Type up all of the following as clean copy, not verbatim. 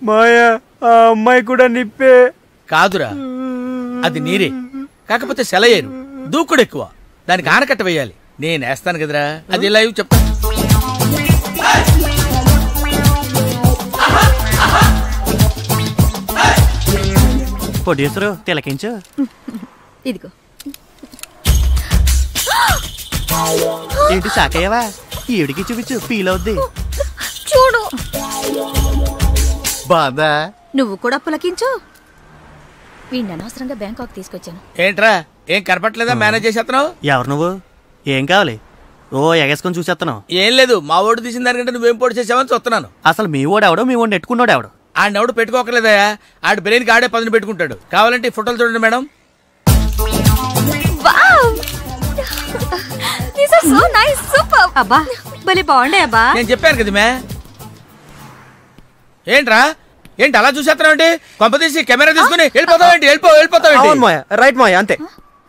మాయా ఆ అమ్మాయి కూడా నిప్పే కాదురా, అది నీరే, కాకపోతే సెలయేరు, దూకుడు ఎక్కువ, దానికి ఆనకట్ట వేయాలి. నేనేస్తాను కదరా, అది లైవ్ చెప్తా. పొడిసరు తిలకించు. ఇదిగో. ఏంటి సాకయ్యవా? ఈవిడికి చూపించు, ఫీల్ అవుద్ది. చూడు, బాదా నువ్వు కూడా పులకించు. వీడిని అనవసరంగా బ్యాంకాక్ తీసుకొచ్చాను. ఏంట్రా, ఏం కనపట్లేదా? మేనేజ్ చేసేస్తున్నావు. ఎవరు నువ్వు? ఏం కావాలి? ఓ ఎగేసుకొని చూసేస్తున్నావు. ఏం లేదు, మా ఓడు తీసిన దానికంటే నువ్వేం పొడి చేసావని చూస్తున్నాను. అసలు మీ ఓడు ఎవడో, మీ ఓడి నెట్టుకున్నాడు ఎవడు? ఆడెవడు పెట్టుకోకలేదా? ఆడి బ్రెయిన్కి ఆడే పదును పెట్టుకుంటాడు. కావాలంటే ఈ ఫోటోలు చూడండి మేడం. అబ్బా భలే బాగుండే అబ్బా. నేను చెప్పాను కదా మే. ఏంట్రా, ఏంటి అలా చూసేస్తున్నావు? కొంపతీసి కెమెరా తీసుకుని వెళ్ళిపోతావేంటి? వెళ్ళిపోతావేంటి? రైట్ మాయ, అంతే.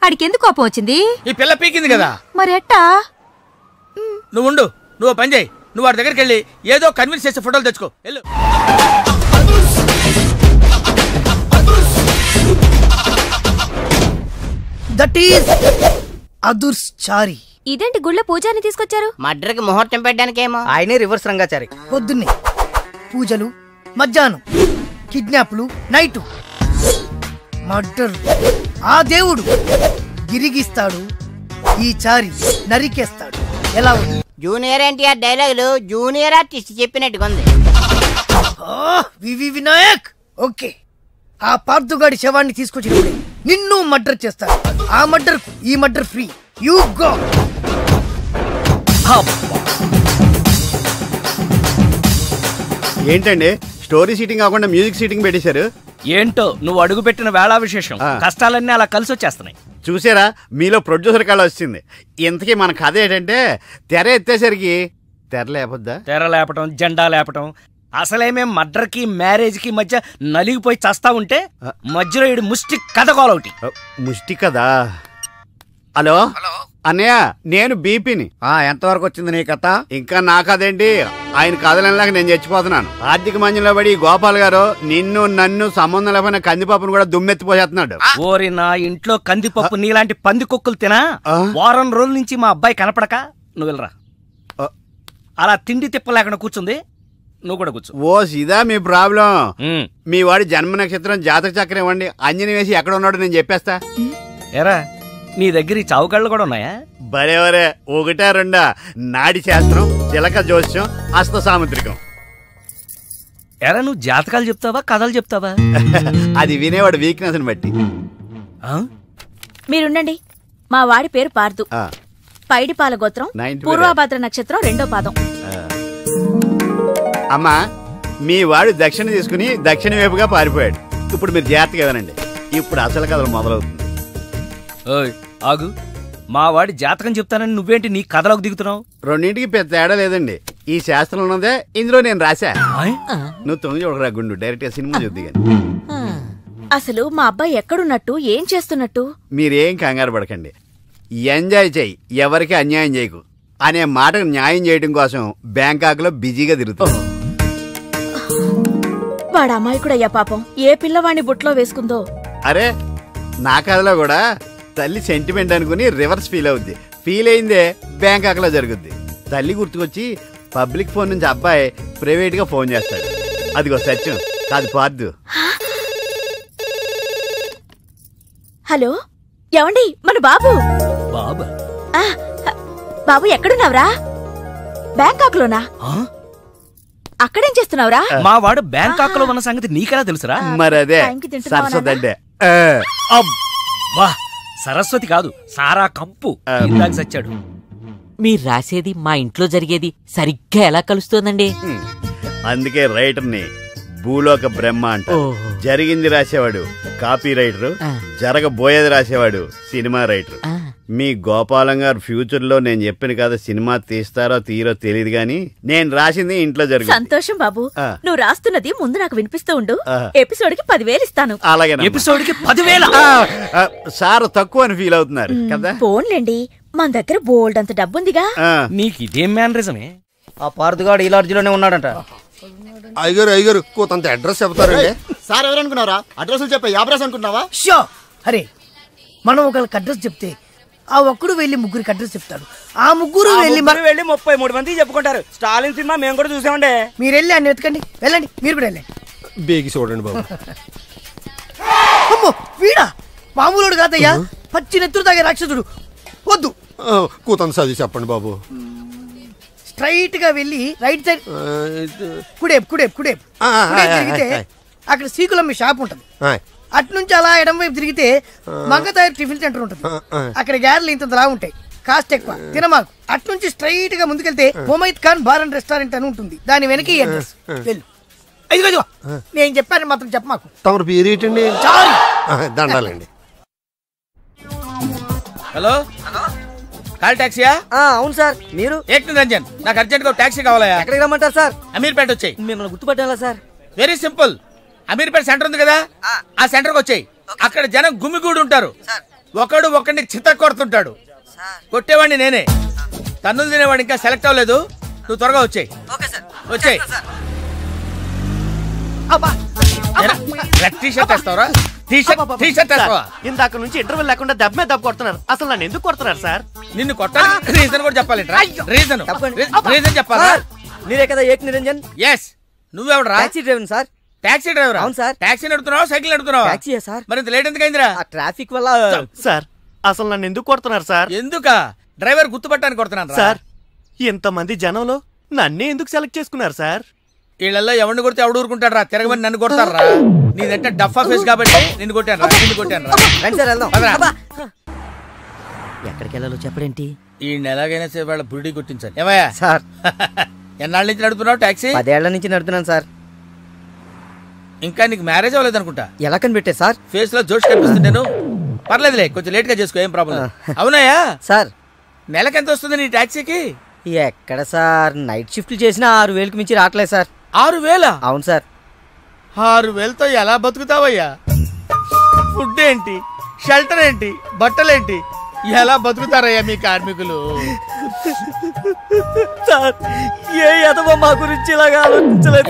ఆడికి ఎందుకు కోపం వచ్చింది? ఈ పిల్ల పీకింది కదా. మరి ఎట్టా? నువ్వు ఉండు, నువ్వు పని చేయి. నువ్వు వాడి దగ్గరికి వెళ్ళి ఏదో కన్విన్స్ చేసే ఫోటోలు తెచ్చుకో. వెళ్ళు. దట్ ఈస్ అదుర్చారి. ఇదేంటి గుళ్ళ పూజాని తీసుకొచ్చారు? మర్డర్కి ముహూర్తం పెట్టడానికేమో. ఆయనే రివర్స్ రంగాచారి. పొద్దున్నే పూజలు, మధ్యాహ్నం కిడ్నాప్లు, నైటు మర్డర్. ఆ దేవుడు గిరిగిస్తాడు, ఈ చారి నరికేస్తాడు. ఎలా ఉంది? జూనియర్ ఎన్టీఆర్ డైలాగులు జూనియర్ ఆర్టిస్ట్ చెప్పినట్టుగా ఉంది. వినాయక్. ఓకే, ఆ పార్థుగాడి శవాన్ని తీసుకొచ్చినప్పుడే నిన్ను మర్డర్ చేస్తాడు. ఆ మర్డర్ ఈ మర్డర్ ఫ్రీ. You go. ఏంటండి స్టోరీ సీటింగ్ కాకుండా మ్యూజిక్ సీటింగ్ పెట్టేశారు? ఏంటో నువ్వు అడుగు పెట్టిన వేళా విశేషం, కష్టాలన్నీ అలా కలిసి వచ్చేస్తున్నాయి. చూసారా, మీలో ప్రొడ్యూసర్ కళ వచ్చింది. ఇంతకీ మన కథ ఏంటంటే, తెర ఎత్తేసరికి తెర లేపొద్దా? తెర లేపటం, జెండా లేపటం. అసలేమేం మర్డర్కి మ్యారేజ్కి మధ్య నలిగిపోయి చస్తా ఉంటే మధ్యలో ఈడు ముష్టి కథ కోలొకటి. ముష్టి కదా. హలో అన్నయ్య, నేను బీపీని. ఎంతవరకు వచ్చింది నీ కథ? ఇంకా నా కథేంటి, ఆయన కథలలాగా నేను చచ్చిపోతున్నాను. ఆర్థిక మంజంలో పడి గోపాల్ గారు నిన్ను నన్ను సంబంధం లేకపోయినా కందిపప్పును కూడా దుమ్మెత్తిపోసేస్తున్నాడు. ఓరి నా ఇంట్లో కందిపప్పు నీలాంటి పంది కుక్కలు తినా వారం రోజుల నుంచి మా అబ్బాయి కనపడక నువ్వు వెళ్ళరా. అలా తిండి తిప్పలేకుండా కూర్చుంది, నువ్వు కూడా కూర్చో. ఓ ఇదా మీ ప్రాబ్లం? మీ వాడి జన్మ నక్షత్రం, జాతక చక్రం ఇవ్వండి, అంజని వేసి ఎక్కడ ఉన్నాడో నేను చెప్పేస్తా. ఎరా, నీ దగ్గర ఈ చావు కళ్ళు కూడా ఉన్నాయా? బరేవరే, ఒకటా రెండా? నాడి శాస్త్రం, చిలక జోస్యం, హస్త సాముద్రికం. ఎరా, నువ్వు జాతకాలు చెప్తావా కథలు చెప్తావా? అది వినేవాడు వీక్నెస్ ని బట్టి. మీరుండండి. మా వాడి పేరు పార్దు, పైడిపాల గోత్రం, పూర్వభాద్ర నక్షత్రం, 2వ పాదం. అమ్మా, మీ వాడు దక్షిణ తీసుకుని దక్షిణ వైపుగా పారిపోయాడు. ఇప్పుడు మీరు జాగ్రత్తగా వినండి, ఇప్పుడు అసలు కథలు మొదలవుతుంది. ఆగు, మా వాడి జాతకం చెప్తానని నువ్వేంటి నీ కథలోకి దిగుతున్నావు? రెండింటికి పెద్ద తేడా లేదండి. ఈ శాస్త్రం ఉన్నదే ఇందులో నేను రాశా. నువ్వు తొంగి చూడరా గుండు, డైరెక్ట్ గా సినిమా చూద్ది గాని. అసలు మా అబ్బాయి ఎక్కడున్నట్టు, ఏం చేస్తున్నట్టు? మీరేం కంగారు పడకండి. ఎంజాయ్ చెయ్యి, ఎవరికి అన్యాయం చేయకు అనే మాటకు న్యాయం చేయడం కోసం బ్యాంకాక్ లో బిజీగా తిరుగుతాం. వాడు అమాయకుడయ్యా పాపం, ఏ పిల్లవాడిని బుట్లో వేసుకుందో. అరే, నా కథలో కూడా తల్లి సెంటిమెంట్ అనుకుని రివర్స్ ఫీల్ అవుద్ది. ఫీల్ అయిందే బ్యాంకాక్ లో జరుగుద్ది. తల్లి గుర్తుకొచ్చి పబ్లిక్ ఫోన్ నుంచి అబ్బాయి ప్రైవేట్ గా ఫోన్ చేస్తాడు. అదిగో సత్యం కాదు పార్దు. హలో, ఏమండి, మన బాబు. బాబు ఎక్కడున్నావురా? బ్యాంకాక్ లోనా? అక్కడేం చేస్తున్నావురా? మా వాడు బ్యాంకాక్ లో ఉన్న సంగతి నీకెలా తెలుసురా? మరదే సరస్వతి. సరస్వతి కాదు, సారా కంపు. ఇందాక సచ్చాడు. మీరు రాసేది మా ఇంట్లో జరిగేది సరిగ్గా ఎలా కలుస్తోందండి? అందుకే రైటర్ని భూలోక బ్రహ్మ అంట. జరిగింది రాసేవాడు కాపీ రైటర్, జరగబోయేది రాసేవాడు సినిమా రైటర్. మీ గోపాలం గారు ఫ్యూచర్ లో నేను చెప్పిన కదా సినిమా తీస్తారో తీరో తెలియదు గాని నేను రాసింది ఇంట్లో జరిగింది. సంతోషం బాబు, నువ్వు రాస్తున్నది ముందు నాకు వినిపిస్తూ ఉండు. ఎపిసోడ్ కి 10,000 ఇస్తాను. అలాగే. ఎపిసోడ్ కి 10,000? సార్ తక్కువ అని ఫీల్ అవుతున్నారు కదా? పోన్లేండి, మన దగ్గర బోల్డ్ అంత డబ్బుందిగా. నీకు ఇదేం మేనరిజమే? ఆ పార్థుగాడు ఈ లాడ్జిలోనే ఉన్నాడంట. అయ్యగారు కొంత అడ్రస్ చెప్తారండి. సార్ ఎవరనుకున్నారా? అడ్రస్ చెప్పే యాబ్రస్ అనుకున్నావా? షో అరే, మనం ఒకరికి అడ్రస్ చెప్తే ఆ ఒక్కడు వెళ్ళి ముగ్గురికి అడ్రస్ చెప్తాడు. ఆ ముగ్గురు వెళ్ళి 33 మంది చెప్పుకుంటారు. స్టాలిన్ సినిమా మేము కూడా చూసామండి. మీరు వెళ్ళి అన్ని వెతకండి. వెళ్ళండి, మీరు కూడా వెళ్ళండి. బేగి చూడండి బాబు. అమ్మో, వీడా మామూలుడు కాదయ్యా, పచ్చి నెత్తురు తాగే రాక్షసుడు. వద్దు, కూతంత చదివి చెప్పండి బాబు. స్ట్రైట్ గా వెళ్ళి రైట్ సైడ్ కుడేపు తిరిగితే అక్కడ సీకులమ్మి షాప్ ఉంటది. అటు నుంచి అలా ఎడం వైపు తిరిగితే మంగతాయర్ టిఫిన్ సెంటర్ ఉంటుంది. అక్కడ గ్యారెలు ఇంతలా ఉంటాయి, కాస్ట్ ఎక్కువ, తినమాకు. అటు నుంచి స్ట్రైట్ గా ముందుకెళ్తే Mumaith Khan bar and restaurant అని ఉంటుంది. దాని వెనక అడ్రస్. వెళ్ళు. అయ్యో, నేను చెప్పాను మాత్రం చెప్పమాకు. తమరు పేరు ఏంటండి? సారీ. దండాలండి. హలో, కాల్ టాక్సీయా? అవును సార్. మీరు? ఏక్ నిరంజన్, నాకు అర్జెంట్ గా టాక్సీ కావాలయా. ఎక్కడికి రమ్మంటారు సార్? అమీర్పేట వచ్చాయి. మిమ్మల్ని గుర్తుపట్టాలా sir? Very simple. Ameerpet center ఉంది కదా, ఆ సెంటర్ కి వచ్చాయి. అక్కడ జనం గుమిగూడి ఉంటారు. ఒకడు ఒకడిని చిత్త కొడుతుంటాడు. కొట్టేవాడిని నేనే. తన్నులు తినేవాడు ఇంకా సెలెక్ట్ అవ్వలేదు. నువ్వు త్వరగా వచ్చాయి. వచ్చాయి. టీ-షర్ట్ వేస్తావరా? టీ-షర్ట్ వేస్తావా? ఇందాక నుంచి ఇంటర్వెల్ లేకుండా దెబ్బ మీద దెబ్బ కొడుతున్నారు. అసలు నన్ను ఎందుకు కొడుతున్నారు సార్? నిన్ను కొట్టాలి రీజన్ కూడా చెప్పాలి. రీజన్ చెప్పాలా? మీరే కదా ఏక్ నిరంజన్? ఎస్. నువ్వెవడరా? Taxi driver sir. Taxi driver? అవును సార్. టాక్సీ నడుపుతున్నావా, సైకిల్ నడుపుతున్నావా? టాక్సీయే సార్. మరి ఇంత లేట్ ఎందుకు అయిందిరా? ట్రాఫిక్ వల్ల. సార్, అసలు నన్ను ఎందుకు కొడుతున్నారు సార్? ఎందుకా? డ్రైవర్ గుర్తుపట్టానికి కొడుతున్నాను సార్. ఇంతమంది జనంలో నన్నే ఎందుకు సెలెక్ట్ చేసుకున్నారు సార్? వీళ్ళల్లో ఎవరిని కొడితే ఎవడు ఊరుకుంటాడు రా? తిరగమని నన్ను కొడతారా? నీదంటే డఫా ఫేస్ కాబట్టి నిన్ను కొట్టాను రా. రండి సార్, వెళ్దాం. ఎక్కడికి వెళ్ళాలో చెప్పడేంటి? ఈ ఎలాగైనా సరే వాళ్ళ బుడి కొట్టించాలి. ఏమయ్యా సార్? ఎన్నాళ్ళ నుంచి నడుపుతున్నావు టాక్సీ? 10 ఏళ్ల నుంచి నడుపుతున్నాను సార్. ఇంకా నీకు మ్యారేజ్ అవ్వలేదు అనుకుంటా. ఎలా కనిపెట్టే సార్? ఫేస్ లో జోష్ కనిపిస్తుంటాను. పర్లేదులే, కొంచెం లేట్ గా చేసుకో, ఏం ప్రాబ్లం. అవునాయా సార్? నెలకి ఎంత వస్తుంది నీ టాక్సీకి? ఎక్కడ సార్, నైట్ షిఫ్ట్లు చేసిన 6,000కి మించి రావట్లేదు సార్. 6,000? అవును సార్. 6,000తో ఎలా బతుకుతావయ్యా? ఫుడ్ ఏంటి, షెల్టర్ ఏంటి, బట్టలేంటి, ఎలా బతుకుతారయ్యా మీ కార్మికులు? సార్, ఏ ఎదవో మా గురించి ఇలాగా ఆలోచించలేదు.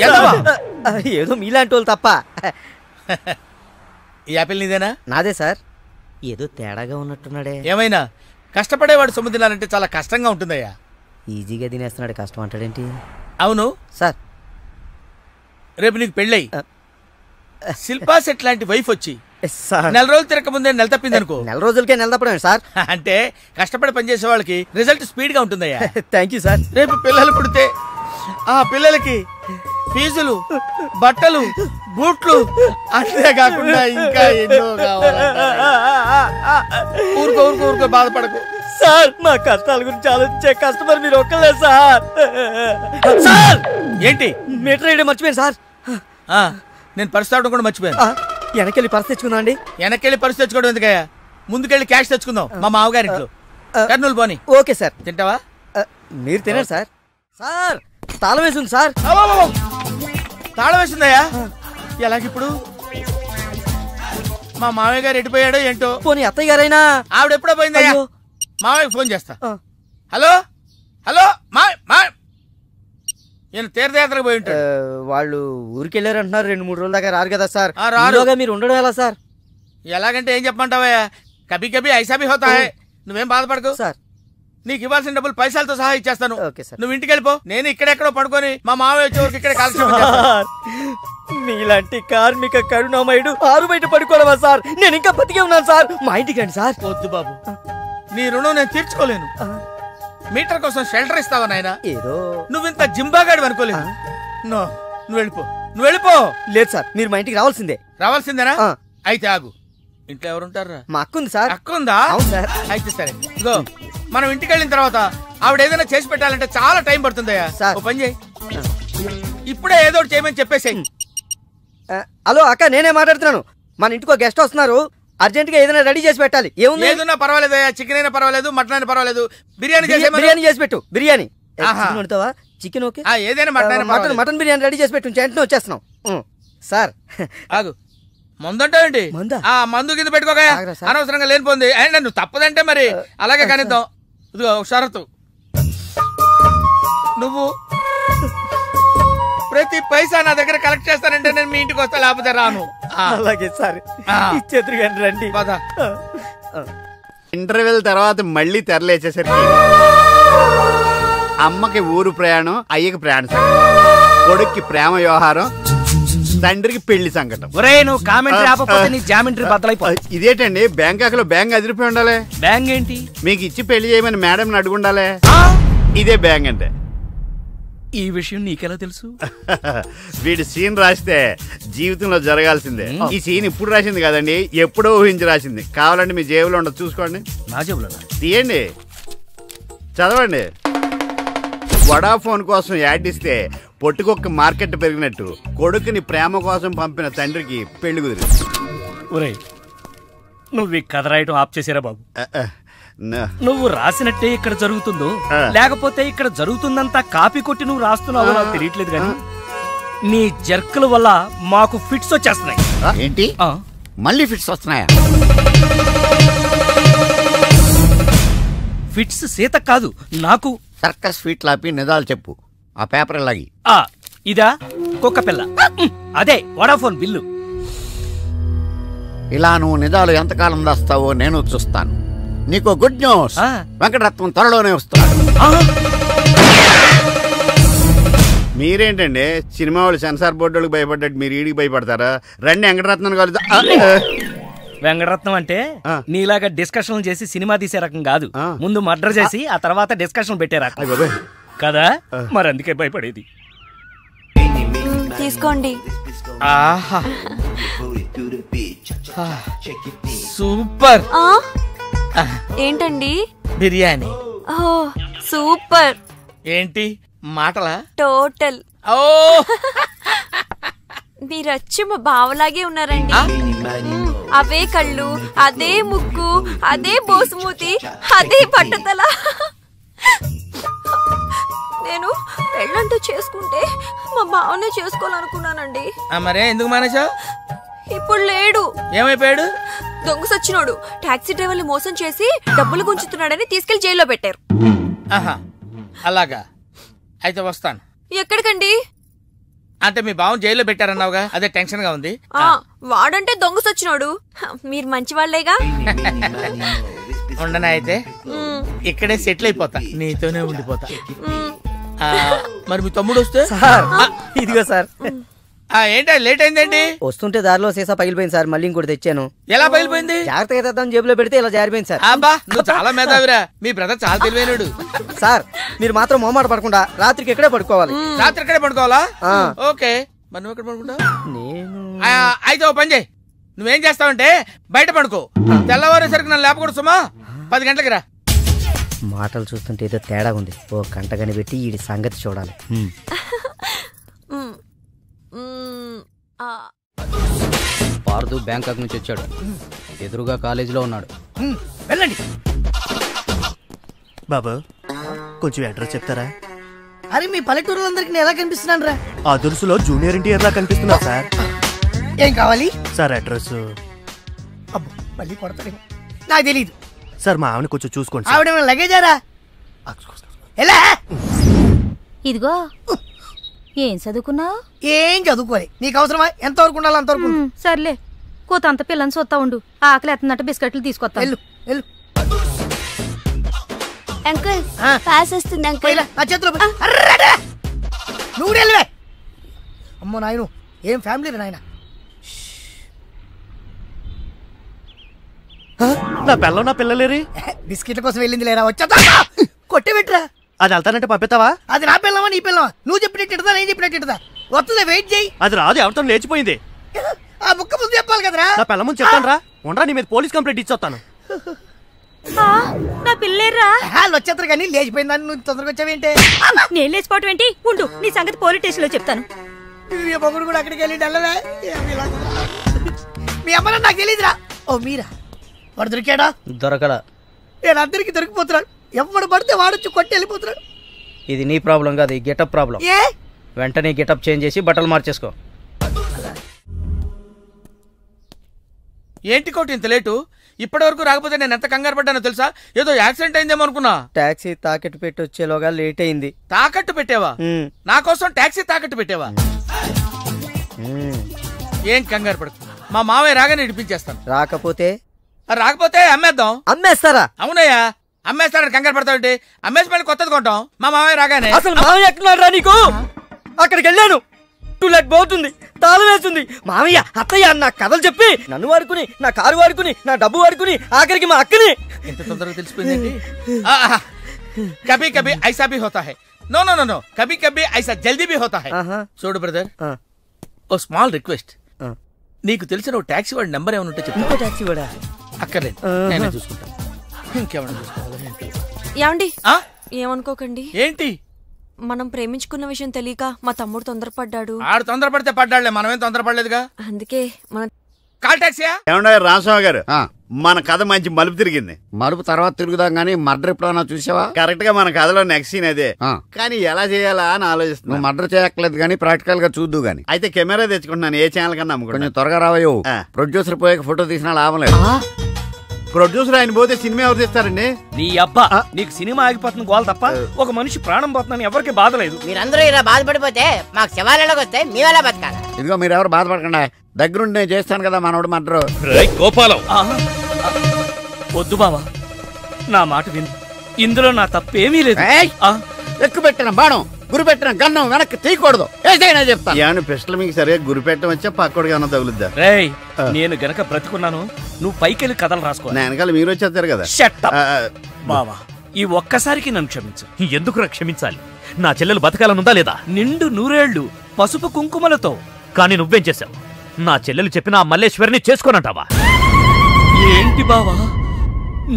ఏదో మీలాంటి వాళ్ళు తప్ప. ఈ యాపిల్ నీదేనా? నాదే సార్. ఏదో తేడాగా ఉన్నట్టున్నాడే. ఏమైనా కష్టపడేవాడు సొమ్ము తినాలంటే చాలా కష్టంగా ఉంటుందయ్యా. ఈజీగా తినేస్తున్నాడు, కష్టం అంటాడేంటి? అవును సార్, రేపు నీకు పెళ్ళయి శిల్పా సెట్ లాంటి వైఫ్ వచ్చి సార్ 4 రోజులు తిరగక ముందే నెల తప్పింది అనుకో. 4 రోజులకే నెల తప్పడం సార్? అంటే కష్టపడి పనిచేసే వాళ్ళకి రిజల్ట్ స్పీడ్ గా ఉంటుందయ్యా. Thank you sir. రేపు పిల్లలు పుడితే ఆ పిల్లలకి ఫీజులు, బట్టలు, బూట్లు, అంతే కాకుండా ఇంకా ఎన్నో కావాలి. ఊరుకో బాధపడకు సార్. మా కష్టాల గురించి ఆలోచించే కస్టమర్ మీరు ఒక్కలే సార్. సార్, ఏంటి? మీటర్ వేయడం మర్చిపోయాను సార్. నేను పర్స్ తావడం కూడా మర్చిపోయాను. వెనకెళ్ళి పర్స్ తెచ్చుకుందాం అండి. వెనకెళ్ళి పర్స్ తెచ్చుకోవడం ఎందుకయ్యా? ముందుకెళ్ళి క్యాష్ తెచ్చుకుందాం. మా మామగారింట్లో కర్నూలు పోని. Okay sir. తింటావా? మీరు తినండి సార్. సార్, తాళం వేసింది సార్. తాళం వేసిందయ్యా? ఎలాగిప్పుడు? మా మామయ్య గారు ఎడిపోయాడో ఏంటో. పోనీ అత్తయ్య గారైనా? ఆవిడ ఎప్పుడో పోయిందయ్యా. మామయ్య ఫోన్ చేస్తా. హలో నేను తీర్థయాత్రకు పోయి ఉంటాడు. వాళ్ళు ఊరికెళ్ళారు అంటున్నారు. 2-3 రోజుల దాకా రారు కదా సార్. రారుగా మీరు ఉండడం ఎలా సార్? ఎలాగంటే ఏం చెప్పమంటావయ్యా? కభీ ఐసా భీ హోతా హై. నువ్వేం బాధపడకు సార్. నీకు ఇవ్వాల్సిన డబ్బులు పైసలతో సహా ఇచ్చేస్తాను. Okay sir. నువ్వు ఇంటికి వెళ్ళిపో. నేను ఇక్కడెక్కడో పడుకొని మా మామయ్య వచ్చే వరకు ఇక్కడ మీలాంటి కార్మిక కరుణామయుడు ఆరు బయట పడుకోవడమా సార్? నేను ఇంకా బతికే ఉన్నాను సార్. మా ఇంటికి రండి సార్. వద్దు బాబు, నీ రుణం నేను తీర్చుకోలేను. మీటర్ కోసం షెల్టర్ ఇస్తావా నాయనా? ఏదో నువ్వింత జింబాగాడు అనుకోలేదు. నువ్వు వెళ్ళిపో. లేదు సార్, మీరు మా ఇంటికి రావాల్సిందే. రావాల్సిందేనా? అయితే ఆగు. ఇంట్లో ఎవరుంటారా? మా అక్క ఉంది సార్. అక్క ఉందా? అవును సార్. అయితే సరే, ఇగో మనం ఇంటికి వెళ్ళిన తర్వాత ఆవిడ ఏదైనా చేసి పెట్టాలంటే చాలా టైం పడుతుందయ్యా. ఓ పని చేయి, ఇప్పుడే ఏదో ఒకటి చేయమని చెప్పేసేయ్. హలో అక్క, నేనే మాట్లాడుతున్నాను. మన ఇంటికి ఒక గెస్ట్ వస్తున్నారు. అర్జెంట్ గా ఏదైనా రెడీ చేసి పెట్టాలి. ఏదైనా పర్వాలేదు, చికెన్ అయినా పర్వాలేదు, మటన్ అయినా పర్వాలేదు. బిర్యానీ చేసి పెట్టు. బిర్యానీ వండుతావా? చికెన్ ఓకే, ఏదైనా మటన్ బిర్యానీ రెడీ చేసి పెట్టు. వెంటనే వచ్చేస్తున్నాం సార్. ఆగు, మందంటావేంటి? మందు కింద పెట్టుకోగా అనవసరంగా లేనిపోయింది. అండ్ నువ్వు తప్పదంటే మరి అలాగే కనిద్దాం. ఇదిగో ఒక షరతు, నువ్వు ప్రతి పైసా నా దగ్గర కలెక్ట్ చేస్తానంటే నేను మీ ఇంటికి వస్తా, లేకపోతే రాను. అలాగే సార్, ఇచ్చేద్దరు కానీ రండి. ఇంటర్వెల్ తర్వాత మళ్ళీ తెరలేచేసరికి అమ్మకి ఊరు ప్రయాణం, అయ్యకి ప్రయాణ సంకటం, కొడుక్కి ప్రేమ వ్యవహారం, తండ్రికి పెళ్లి సంకటం. నువ్వు కామెంటరీ ఆపకపోతే నీ జామెంటరీ బద్దలైపో. ఇదేంటండి బ్యాంకాక్ లో బ్యాంక్ అదిరిపోయి ఉండాలి. బ్యాంక్ ఏంటి? మీకు ఇచ్చి పెళ్లి చేయమని మేడం అడుగుండాలి. ఇదే బ్యాంక్ అంటే. ఈ విషయం నీకెలా తెలుసు? వీడి సీన్ రాస్తే జీవితంలో జరగాల్సిందే. ఈ సీన్ ఇప్పుడు రాసింది కదండి, ఎప్పుడో ఊహించి రాసింది. కావాలంటే మీ జేబులో ఉండదు, చూసుకోండి. నా జేబులో తీయండి, చదవండి. వడాఫోన్ కోసం యాడ్ ఇస్తే పొట్టుకొక్క మార్కెట్ పెరిగినట్టు కొడుకుని ప్రేమ కోసం పంపిన తండ్రికి పెళ్లి కుదిరింది. ఒరేయ్, నువ్వు ఈ కథ రాయటం ఆప్ చేసారా బాబు? నువ్వు రాసినట్టే ఇక్కడ జరుగుతుందో, లేకపోతే ఇక్కడ జరుగుతుందంతా కాపీ కొట్టి నువ్వు రాస్తున్నావో నాకు తెలియట్లేదు కానీ నీ జర్కుల వల్ల మాకు ఫిట్స్ వచ్చేస్తున్నాయి. ఏంటి మళ్ళీ ఫిట్స్ వస్తున్నాయా? ఫిట్స్ సీత కాదు నాకు. సర్కస్ ఫీట్ లాపి నిజాలు చెప్పు. ఆ పేపర్ లాగి. ఇదా కుక్క పిల్ల, అదే వడాఫోన్ బిల్లు. ఇలా నువ్వు నిజాలు ఎంతకాలం దాస్తావో నేను చూస్తాను. నీకు గుడ్ న్యూస్, వెంకటరత్నం త్వరలోనే వస్తున్నాడు. మీరేంటండి సినిమా వాళ్ళు సెన్సార్ బోర్డు భయపడ్డట్టు మీరు ఈడికి భయపడతారా? రండి వెంకటరత్నం కలుద్దాం. వెంకటరత్నం అంటే నీలాగా డిస్కషన్ చేసి సినిమా తీసే రకం కాదు. ముందు మర్డర్ చేసి ఆ తర్వాత డిస్కషన్ పెట్టే రకం కదా. మరి అందుకే భయపడేది. తీసుకోండి. సూపర్. ఏంటండి? బిర్యానీ. సూపర్. ఏంటి మాటలా? టోటల్. ఓ మీరచ్చి మా బావలాగే ఉన్నారండి. అవే కళ్ళు, అదే ముక్కు, అదే బోసుమూతి, అదే పట్టుదల. నేను పెళ్ళంటూ చేసుకుంటే మా బావనే చేసుకోవాలనుకున్నానండి. మరే ఎందుకు మానేశావు? ఇప్పుడు లేడు. ఏమైపోయాడు? దొంగ సచ్చినోడు టాక్సీ డ్రైవర్ని మోసం చేసి డబ్బులు గుంచుతున్నాడని తీసుకెళ్లి జైల్లో పెట్టారు. అలాగా, అయితే వస్తాను. ఎక్కడికండి? అంటే మీ బావని జైల్లో పెట్టారన్నావుగా, అదే టెన్షన్ గా ఉంది. వాడంటే దొంగ సచ్చినోడు, మీరు మంచి వాళ్లేగా. ఉండనా అయితే ఇక్కడే సెటిల్ అయిపోతా, నీతోనే ఉండిపోతా. మరి మీ తమ్ముడు వస్తే? ఇదిగో సార్. ఏంటా లేట్ అయిందండి? వస్తుంటే దారిలో సీసా పగిలిపోయింది సార్, మళ్ళీ ఇంకోటి తెచ్చాను. ఎలా పగిలిపోయింది? జాగ్రత్తగా తెద్దాం జేబులో పెడితే ఇలా జారిపోయింది సార్. అబ్బా నువ్వు చాలా మేధావిరా, మీ బ్రదర్ చాలా తెలివైనడు. సార్ మీరు మాత్రం మొహమాట పడకుండా రాత్రికి ఎక్కడే పడుకోవాలి. రాత్రి ఎక్కడే పడుకోవాలా? ఓకే, మరి నువ్వు ఎక్కడ పడుకుంటావు? అయితే ఓ పని చేయి, నువ్వేం చేస్తావంటే బయట పడుకో, తెల్లవారేసరికి నన్ను లేపకూడదు సుమా. 10 గంటలకి రా. మాటలు చూస్తుంటే ఏదో తేడా ఉంది. ఓ గంట కనిపెట్టి ఈ సంగతి చూడాలి. పార్దు బ్యాంకాక్ నుంచి వచ్చాడు, ఎదురుగా కాలేజీలో ఉన్నాడు. వెళ్ళండి. బాబు కొంచెం అడ్రస్ చెప్తారా? అరే మీ పల్లెటూరులందరికి నేను ఎలా కనిపిస్తున్నాను రా? ఆ దురుసులో జూనియర్ ఎన్టీఆర్ లా కనిపిస్తున్నా సార్. ఏం కావాలి సార్? అడ్రస్. అబ్బో మళ్ళీ కొడతాడు, నాకు తెలీదు సార్. మా ఆవిడ కొంచెం చూసుకోండి. ఆవిడ లగేజారా? ఎలా? ఇదిగో ఏం చదువుకున్నావు? ఏం చదువుకోవాలి, నీకు అవసరమా? ఎంతవరకు ఉండాలి అంతవరకు. సర్లే, కోత అంత పిల్లని చూస్తా ఉండు. ఆకలి ఎత్తనట్టు బిస్కెట్లు తీసుకొస్తా. అంకుల్ పాస్ వస్తుంది అంకుల్. నా చేతిలో నువ్వు వెళ్ళవే. అమ్మో నాయను, ఏం ఫ్యామిలీ రా నాయన. నా పిల్ల నా పిల్లలేరి బిస్కెట్ల కోసం వెళ్ళింది లేరా? వచ్చా కొట్టే పెట్టరా. అది వెళ్తానంటే పంపిస్తావా? అది నా పిల్లవా నీ పిల్లవా? నువ్వు చెప్పినట్టు నేను చెప్పినట్టు వస్తుందా? వెయిట్ చేయి. అది రాదు, ఎవరితో లేచిపోయింది. ఆ బుక్క ముందు చెప్పాలి కదరా. నా పిల్ల ముందు చెప్తాను రా. ఉండరా, నీ మీద పోలీస్ కంప్లైంట్ ఇచ్చొస్తాను. నా పిల్లేరా? వచ్చేస్తారు కానీ లేచిపోయిందని నువ్వు తొందరగా వచ్చావేంటే? నేను లేచిపోవటం ఏంటి? ఉండు, నీ సంగతి పోలీస్ స్టేషన్ లో చెప్తాను. మొగుడు కూడా అక్కడికి వెళ్ళి వెళ్ళవే. మీ అమ్మ నాకు తెలియదురా. ఓ మీరా? వాడు దొరికాడా? దొరకడా? నేను అందరికి దొరికిపోతున్నాడు. ఎవడు పడితే వాడొచ్చి కొట్టి వెళ్ళిపోతున్నాడు. ఇది నీ ప్రాబ్లం కాదు, ఈ గెటప్ ప్రాబ్లం. ఏ వెంటనే గెటప్ చేంజ్ చేసి బట్టలు మార్చేసుకో. ఏంటి కోటి ఇంత లేటు? ఇప్పటి వరకు రాకపోతే నేను ఎంత కంగారు పడ్డానో తెలుసా? ఏదో యాక్సిడెంట్ అయిందేమో అనుకున్నా. టాక్సీ తాకట్టు పెట్టి వచ్చేలోగా లేట్ అయింది. తాకట్టు పెట్టావా? నా కోసం టాక్సీ తాకట్టు పెట్టావా? ఏం కంగారు పడకు, మా మావయ్య రాగానే ఇడిపించేస్తాను. రాకపోతే అమ్మేద్దాం. అమ్మేస్తారా? అవునయ్యా, అమ్మేస్తాడని కంగారు పడతావుంటే అమ్మేసి మళ్ళీ కొత్తది కొంటాం. మా మావయ్య రాగానే. అసలు మావయ్య ఎక్కడున్నారా నీకు? అక్కడికి వెళ్ళాను, టూలెట్ పోతుంది, తాళం వేస్తుంది. మావయ్య అత్తయ్య నా కథలు చెప్పి నన్ను వాడుకుని, నా కారు వాడుకుని, నా డబ్బు వాడుకుని, ఆఖరికి మా అక్కని. ఎంత తొందరగా తెలిసిపోయింది. కభీ కభీ ఐసా భీ హోతా హై. నో నో నో నో, కభీ కభీ ఐసా జల్దీ భీ హోతా హై. చూడు బ్రదర్, ఓ స్మాల్ రిక్వెస్ట్. నీకు తెలిసిన టాక్సీ వాడి నెంబర్ ఏమైనా ఉంటే చెప్పు. టాక్సీ వాడా? అక్కర్లేదు, నేనే చూసుకుంటా. ఇంకేమైనా చూసుకోవాలి. ఏమండి, ఏమనుకోకండి. ఏంటి? మనం ప్రేమించుకున్న విషయం తెలియక మా తమ్ముడు తొందరపడ్డాడు. ఆడు తొందరపడితే పడ్డాడులే, మనమేం తొందరపడలేదుగా. అందుకే మన కాల్ టాక్సీయా? ఏమన్నా రామస్వామి గారు, మన కథ మంచి మలుపు తిరిగింది. మలుపు తర్వాత తిరుగుదాం గానీ మర్డర్ ఎప్పుడన్నా చూసావా? కరెక్ట్ గా మన కథలో నెక్స్ట్ సీన్ అదే. కానీ ఎలా చేయాలా అని ఆలోచిస్తున్నా. మర్డర్ చేయక్కలేదు గానీ ప్రాక్టికల్ గా చూద్దు గానీ. అయితే కెమెరా తెచ్చుకుంటున్నాను, ఏ ఛానల్ కన్నా అమ్ముకుంటా. కొంచెం త్వరగా రావయ్యో, ప్రొడ్యూసర్ పోయాక ఫోటో తీసినా లాభం లేదు. ప్రొడ్యూసర్ ఆయన పోతే సినిమా ఎవరు తీస్తారండి? నీ అబ్బా, నీకు సినిమా ఆగిపోతుంది గోల తప్ప ఒక మనిషి ప్రాణం పోతుందని ఎవరికి బాధ లేదు. మీరందరూ ఇలా బాధపడిపోతే మాకు శవాలలోకి వస్తే మేమెలా బతకాలి? ఇదిగో మీరెవరు బాధపడకుండా, దగ్గరుండి నేను చేస్తాను కదా మనోడు మర్డర్. గోపాలం, వద్దు బావా, నా మాట విను, ఇందులో నా తప్పేమీ లేదు. ఎక్కువ పెట్టిన బాణం, గురి పెట్టిన గన్నం వెనక్కి తీయకూడదు. ఏదైనా చెప్తాను. ఏమన్నా పిస్టల్ మీకు సరిగా గురి పెట్టడం వచ్చా పక్కడికి ఏమన్నా తగులుద్దా? రేయ్, నేను గనక బ్రతుకున్నాను, నువ్వు పైకెళ్ళి కథలు రాసుకో. నా వెనకాల మీరు వచ్చేస్తారు కదా. బావా, ఈ ఒక్కసారికి నన్ను క్షమించు. ఎందుకు క్షమించాలి? నా చెల్లెలు బతకాలనుందా లేదా? నిండు నూరేళ్లు పసుపు కుంకుమలతో. కానీ నువ్వేం చేశావు? నా చెల్లెలు చెప్పిన ఆ మల్లేశ్వరిని చేసుకోనంటావా? ఏంటి బావా,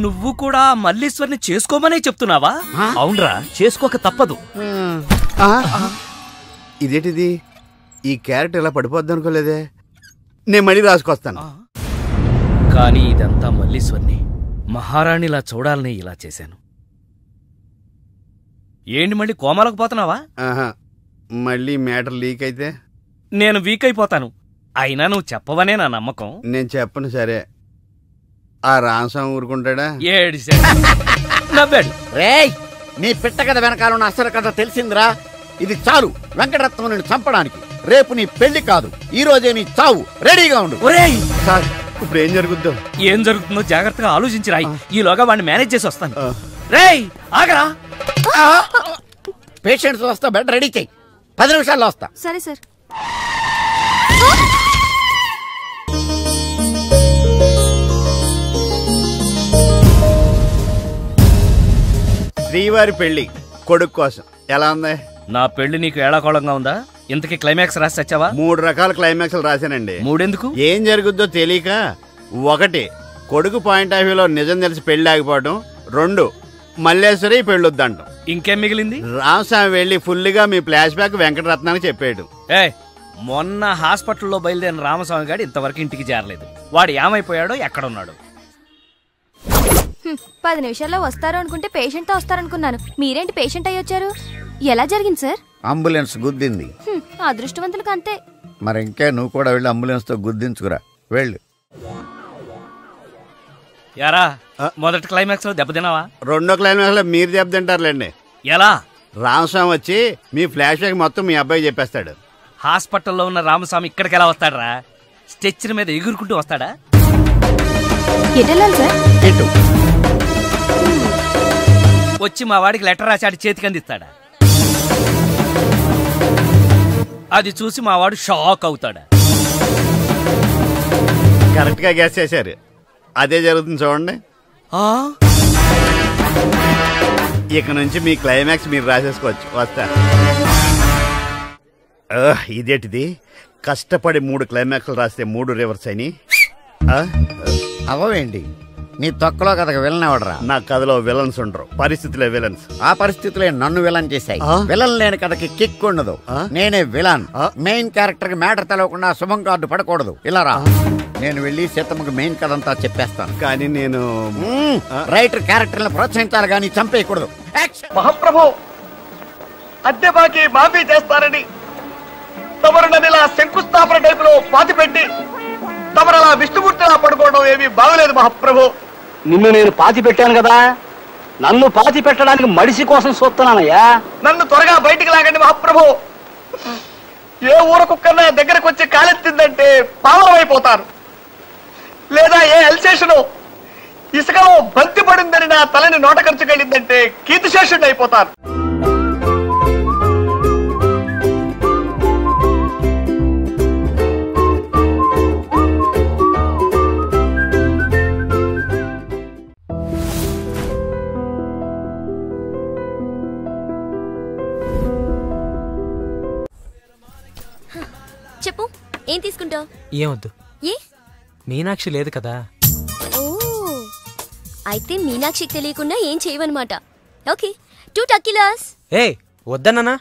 నువ్వు కూడా మల్లేశ్వరిని చేసుకోమనే చెప్తున్నావా? అవునరా, చేసుకోక తప్పదు. ఇదేంటిది? ఈ క్యారెక్టర్ ఇలా పడిపోద్ది అనుకోలేదే. నేను మళ్ళీ రాసుకొస్తాను. కానీ ఇదంతా మల్లీశ్వరిని మహారాణిలా చూడాలని ఇలా చేశాను. ఏంటి మళ్ళీ కోమాలకు పోతున్నావా? మళ్ళీ మ్యాటర్ లీక్ అయితే నేను వీక్ అయిపోతాను. అయినా నువ్వు చెప్పవనే నా నమ్మకం. నేను చెప్పను. సరే, ఆ రామస్వామి ఊరుకుంటాడా? నవ్వాడు. రేయ్, నీ పిట్ట కథ వెనకాల ఉన్న అసలు కథ తెలిసిందిరా. ఇది చాలు వెంకటరత్నం నిన్ను చంపడానికి. రేపు నీ పెళ్లి కాదు, ఈ రోజే నీ చావు. రెడీగా ఉండు. సార్, ఇప్పుడు ఏం జరుగుద్దో? ఏం జరుగుతుందో జాగ్రత్తగా ఆలోచించి రాయి. ఈలోగా వాడిని మేనేజ్ చేసి వస్తాను. రేయ్, ఆగరా. పేషెంట్స్ వస్తా, బెడ్ రెడీ చెయ్యి. 10 నిమిషాల్లో వస్తా. సరే సార్. శ్రీవారి పెళ్లి కొడుకు కోసం ఎలా ఉంది? నా పెళ్లి నీకు ఏడాకోళంగా ఉందా? ఇంతకీ క్లైమాక్స్ రాసి వచ్చావా? 3 రకాల క్లైమాక్స్ రాశానండి. 3 ఎందుకు? ఏం జరుగుద్దో తెలియక. 1, కొడుకు పాయింట్ ఆఫ్ వ్యూలో నిజం తెలిసి పెళ్లి ఆగిపోవడం. 2, మల్లేశ్వరి పెళ్ళొద్దంటాం. ఇంకేం మిగిలింది? రామస్వామి వెళ్ళి ఫుల్గా మీ ఫ్లాష్ బ్యాక్ వెంకటరత్నానికి చెప్పేయడం. మొన్న హాస్పిటల్లో బయలుదేరిన రామస్వామి గారు ఇంతవరకు ఇంటికి చేరలేదు. వాడు ఏమైపోయాడో, ఎక్కడున్నాడు? 10 నిమిషాల్లో వస్తారు అనుకుంటే పేషెంట్ తో వస్తారనుకున్నాను. మీరేంటి పేషెంట్ అయ్యి వచ్చారు? ఎలా జరిగింది సార్? అంబులెన్స్ గుద్దింది. అదృష్టవంతులకు అంతే. మరి ఇంకే నువ్వు కూడా వెళ్ళి అంబులెన్స్ తో గుద్దించుకురా. వెళ్ళు. యారా, మొదటి క్లైమాక్స్ లో దెబ్బతిన్నావా? 2వ క్లైమాక్స్ లో మీరు దెబ్బతింటారులేండి. ఎలా? రామస్వామి వచ్చి మీ ఫ్లాష్ బ్యాక్ మొత్తం మీ అబ్బాయి చెప్పేస్తాడు. హాస్పిటల్లో ఉన్న రామస్వామి ఇక్కడికి ఎలా వస్తాడరా? స్ట్రెచ్చర్ మీద ఎగురుకుంటూ వస్తాడా? వచ్చి మా వాడికి లెటర్ రాసి ఆడి చేతికి అందిస్తాడా? అది చూసి మా వాడు షాక్ అవుతాడా? కరెక్ట్ గా గెస్ చేశారు. అదే జరుగుతుంది చూడండి. ఇక నుంచి మీ క్లైమాక్స్ మీరు రాసేసుకోవచ్చు. వస్తా. ఇదేంటిది? కష్టపడి 3 క్లైమాక్స్లు రాస్తే 3 రివర్స్ అని అవేంటి? నీ తొక్కలో కథకు విలన్ ఎవడరా? నా కథలో విలన్స్ ఉండరు, పరిస్థితులే విలన్స్. ఆ పరిస్థితులే నన్ను విలన్ చేశాయి. విలన్ లేని కథకి కిక్ ఉండదు. నేనే విలన్. మెయిన్ క్యారెక్టర్ కి మ్యాటర్ తెలవకుండా శుభం కార్డు పడకూడదు. ఇలా రా, నేను వెళ్ళి సీతమ్మకి మెయిన్ కథ అంతా చెప్పేస్తాను. కానీ నేను రైటర్ క్యారెక్టర్ని ప్రోత్సహించాలి కానీ చంపేయకూడదు. మహాప్రభు, అద్దె బాకీ మాఫీ చేస్తారని తమరు నన్ను ఇలా శంకుస్థాపన టైపులో పాతిపెట్టి తమరలా విష్ణుమూర్తిలా పడుకోవడం ఏమీ బాగలేదు మహాప్రభు. నిన్ను నేను పాతి పెట్టాను కదా, నన్ను పాతి పెట్టడానికి మడిసి కోసం చూస్తున్నానయ్యా. నన్ను త్వరగా బయటికి లాగండి మహాప్రభు. ఏ ఊర కుక్కన్నా దగ్గరకు వచ్చి కాలెత్తిందంటే పావనం అయిపోతాను. లేదా ఏ ఎల్సేషను ఇసుకలో బంతి పడిందని నా తలని నోట ఖర్చుకెళ్ళిందంటే కీర్తిశేషుడిని అయిపోతాను. చెప్పు, ఏం తీసుకుంటావు? ఏమొద్దు, ఏ మీనాక్షి లేదు కదా. ఓ, అయితే మీనాక్షికి తెలియకుండా ఏం చేయవన్నమాట. ఓకే, 2 టకీలాస్. ఏ వద్దన్నా.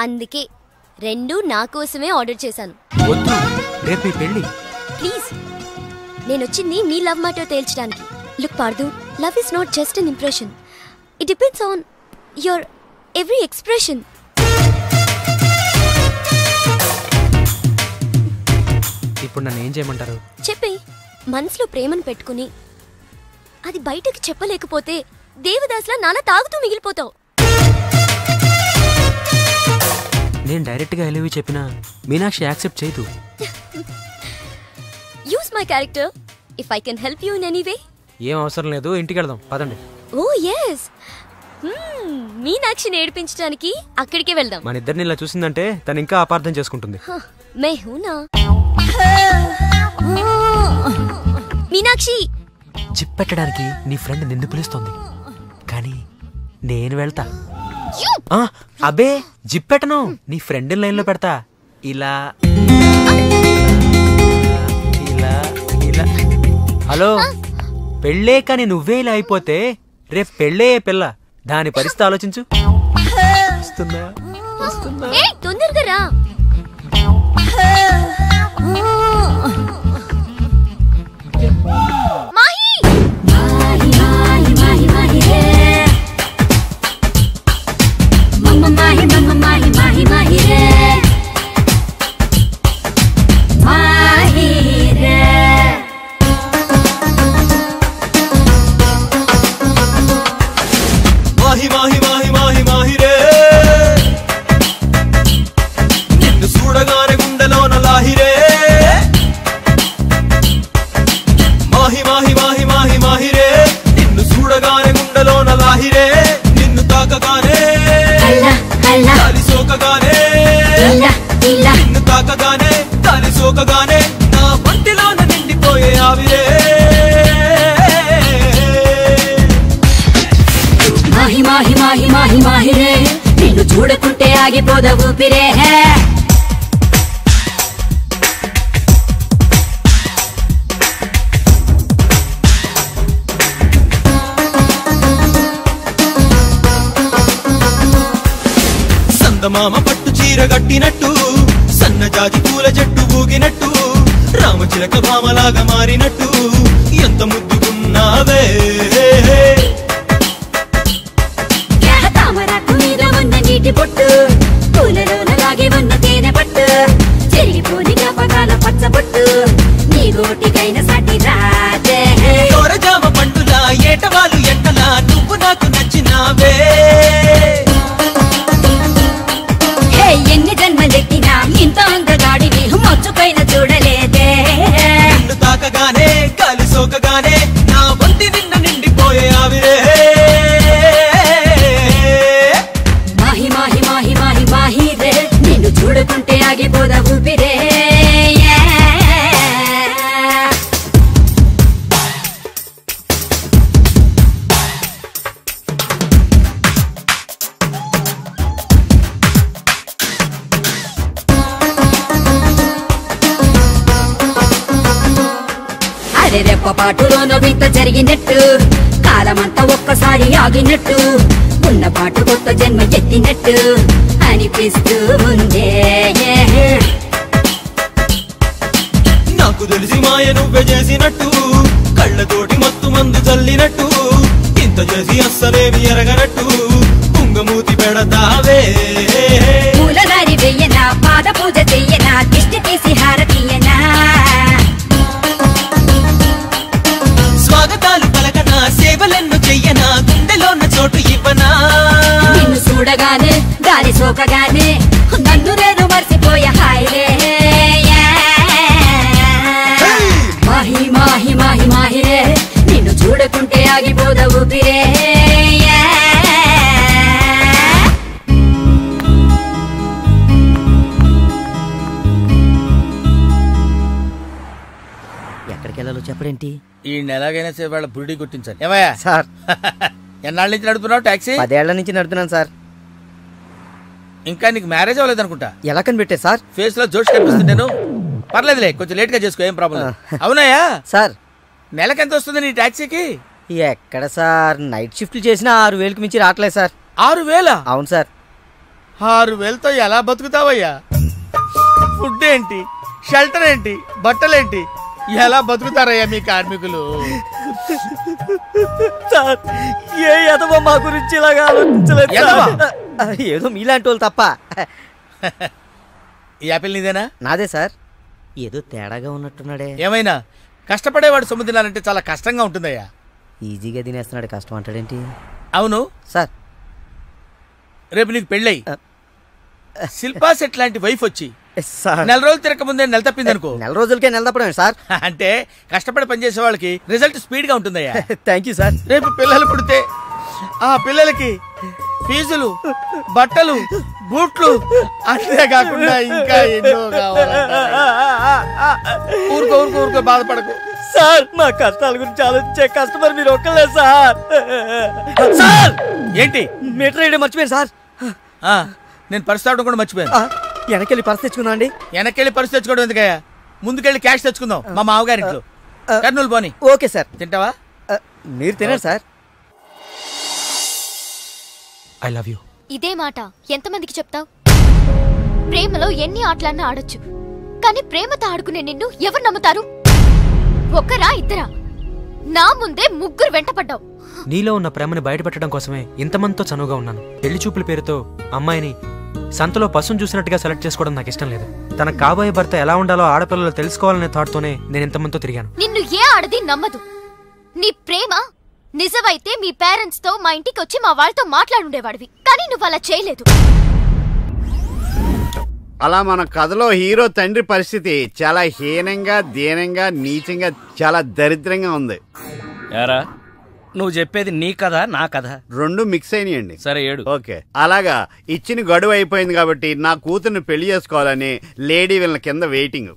అందుకే 2 నా కోసమే ఆర్డర్ చేశాను. వద్దు, రేపు మీ పెళ్ళి. ప్లీజ్, నేను వచ్చింది మీ లవ్ మ్యాటర్ తేల్చడానికి. Look Pardhu, love is not just an impression. It depends on your every expression. ఇప్పుడు నన్ను ఏం చేయమంటారు? చెప్పి మనసులో ప్రేమను పెట్టుకుని అది బయటకు చెప్పలేకపోతే దేవదాస్లా నాలా తాగుతూ మిగిలిపోతావు. నేను డైరెక్ట్ గా ఐ లవ్ యు చెప్పినా మీనాక్షి యాక్సెప్ట్ చేయదు. Use my character if I can help you in any way. ఏం అవసరం లేదు, ఇంటికి వెళ్దాం పదండి. ఓ ఎస్, మీనాక్షిని ఏడిపించడానికి అక్కడికే వెళ్దాం. మన ఇద్దరిని ఇలా చూసిందంటే తను ఇంకా అపార్థం చేసుకుంటుంది. మే హూనా మీనాక్షి. జిప్ పెట్టడానికి నీ ఫ్రెండ్ నిన్ను పిలుస్తోంది, కానీ నేను వెళ్తా. అబే జిప్ పెట్టను, నీ ఫ్రెండ్ లైన్ లో పెడతా. ఇలా ఇలా ఇలా. హలో, పెళ్ళే కానీ నువ్వే ఇలా అయిపోతే రేపు పెళ్ళయ్యే పిల్ల, దాని పరిస్థితి ఆలోచించు. తొందరగా రా. నిన్ను చూడకుంటే ఆగిపోద ఊపిరే. సందమామ పట్టు చీర గట్టినట్టు, సన్నజాజి పూల జట్టు ఊగినట్టు, రామచిలక భామలాగా మారినట్టు ఎంత ముద్దుకున్నావే. తామరాకు మీద ఉన్న నీటి పొట్టు, పూలలోన లాగి ఉన్న తేనె పట్టు, చెరిగిపోని జ్ఞాపకాల పచ్చబొట్టు, నీ గోటికైన సాటి రాజే. జామ పండులా ఏటవాలు ఎంటలా నువ్వు నాకు నచ్చినావే. ఎన్ని జన్మలెత్తినా ఇంత అందగాడిని మచ్చుకైన చూడలేదే. నిన్ను తాకగానే గాలి సోకగానే నా వంటి నిన్ను నిండిపోయే ఆవిరే. మాహి మాహి మాహి మాహి మాహి రే, నిన్ను చూడకుంటే ఆగిపోద ఊపిరే. రెప్పపాటులోన వింత జరిగినట్టు, కాలమంతా ఒక్కసారి ఆగినట్టు, ఉన్న పాటు కొత్త జన్మ ఎత్తినట్టు అనిపిస్తూ ఉందే. నాకు తెలిసి మాయ నువ్వే చేసినట్టు, కళ్ళతోటి మత్తు మందు చల్లినట్టు, ఇంత చేసి అస్సలేమి ఎరగనట్టు కుంగమూతి పెడతావే. పూలదారి వెయ్యనా, పాద పూజ చెయ్యనా, దిష్టి తీసి హారతీయనా. సోకగానే నన్ను నేను మర్చిపోయా హాయిలే మాహి మాహి మాహి మాహిరే నిన్ను చూడకుంటే ఆగిపోద ఊపిరే ఎక్కడికి వెళ్ళాలో చెప్పడేంటి? ఈ ఎలాగైనా సరే వాళ్ళ బురిడి గుర్తించాలి. ఏమయ్యా సార్ ఎన్నాళ్ళ నుంచి నడుపుతున్నావు టాక్సీ? 10 ఏళ్ల నుంచి నడుపుతున్నాను సార్. ఇంకా నీకు మ్యారేజ్ అవ్వలేదు అనుకుంటా. ఎలా కనిపెట్టే సార్? ఫేస్ లో జోష్ కనిపిస్తుంటాను. పర్లేదులే, కొంచెం లేట్ గా చేసుకో, ఏం ప్రాబ్లం. అవునాయా సార్? నెలకి ఎంత వస్తుంది నీ టాక్సీకి? ఎక్కడ సార్, నైట్ షిఫ్ట్లు చేసినా 6,000కి మించి రావట్లేదు సార్. 6,000? అవును సార్. 6,000తో ఎలా బతుకుతావయ్యా? ఫుడ్ ఏంటి, షెల్టర్ ఏంటి, బట్టలేంటి, ఎలా బతుకుతారయ్యా మీ కార్మికులు? సార్ ఏ ఎదవో మా గురించి ఇలాగా ఆలోచించలేదు. ఏదో మీలాంటి వాళ్ళు తప్ప. ఈ యాపిల్ నీదేనా? నాదే సార్. ఏదో తేడాగా ఉన్నట్టున్నాడే. ఏమైనా కష్టపడేవాడు సొమ్ము తినాలంటే చాలా కష్టంగా ఉంటుందయ్యా. ఈజీగా తినేస్తున్నాడు, కష్టం అంటాడేంటి? అవును సార్, రేపు నీకు పెళ్ళై శిల్పా సెట్ లాంటి వైఫ్ వచ్చి నెల రోజులు తిరగక ముందే నెల తప్పింది అనుకో. నెల రోజులకే నెల తప్పడం సార్? అంటే కష్టపడి పనిచేసే వాళ్ళకి రిజల్ట్ స్పీడ్ గా ఉంటుందయ్యా. Thank you sir. రేపు పిల్లలు పుడితే ఆ పిల్లలకి ఫీజులు, బట్టలు, బూట్లు, అంతే కాకుండా ఇంకా ఎన్నో కావాలి. ఊరుకో ఊరుకో ఊరుకో, బాధపడకు సార్. మా కష్టాల గురించి ఆలోచించే కస్టమర్ మీరు ఒక్కలే సార్. సార్ ఏంటి? మీటర్ వేయడం మర్చిపోయాను సార్. నేను పర్స్ తావడం కూడా మర్చిపోయాను. వెనకెళ్ళి పర్స్ తెచ్చుకుందాం అండి. వెనకెళ్ళి పర్స్ తెచ్చుకోవడం ఎందుకయ్యా? ముందుకెళ్ళి క్యాష్ తెచ్చుకుందాం మా మామగారింట్లో. కర్నూలు పోనీ. Okay sir. తింటావా? మీరు తినండి సార్. I love you. ఇదే మాట ఎంతమందికి చెప్తావు? ప్రేమలో ఎన్ని ఆటలన్నా ఆడొచ్చు, కానీ ప్రేమతో ఆడుకునే నిన్ను ఎవరు నమ్ముతారు? ఒక్కరా ఇద్దరా? నా ముందే ముగ్గురు వెంటపడ్డావు. నీలో ఉన్న ప్రేమని బయటపెట్టడం కోసమే ఇంతమందితో చనువుగా ఉన్నాను. పెళ్లి చూపుల పేరుతో అమ్మాయిని సంతలో పశువును చూసినట్టుగా సెలెక్ట్ చేసుకోవడం నాకు ఇష్టం లేదు. తన కాబోయే భర్త ఎలా ఉండాలో ఆడపిల్లలు తెలుసుకోవాలనే థాట్తోనే నేను ఇంతమందితో తిరిగాను. నిన్ను ఏ ఆడది నమ్మదు. నీ ప్రేమ నిజమైతే మీ పేరెంట్స్ తో మా ఇంటికి వచ్చి మా వాళ్ళతో మాట్లాడుండేవాడివి, కానీ నువ్వు అలా చేయలేదు. అలా మన కథలో హీరో తండ్రి పరిస్థితి చాలా హీనంగా, దీనంగా, నీచంగా, చాలా దరిద్రంగా ఉంది. యారా నువ్వు చెప్పేది నీ కథ నా కథ? రెండు మిక్స్ అయినాయండి. సరే ఏడు. ఓకే, అలాగా ఇచ్చిన గడువు అయిపోయింది కాబట్టి నా కూతుర్ని పెళ్లి చేసుకోవాలని లేడీ వీళ్ళ కింద వెయిటింగ్.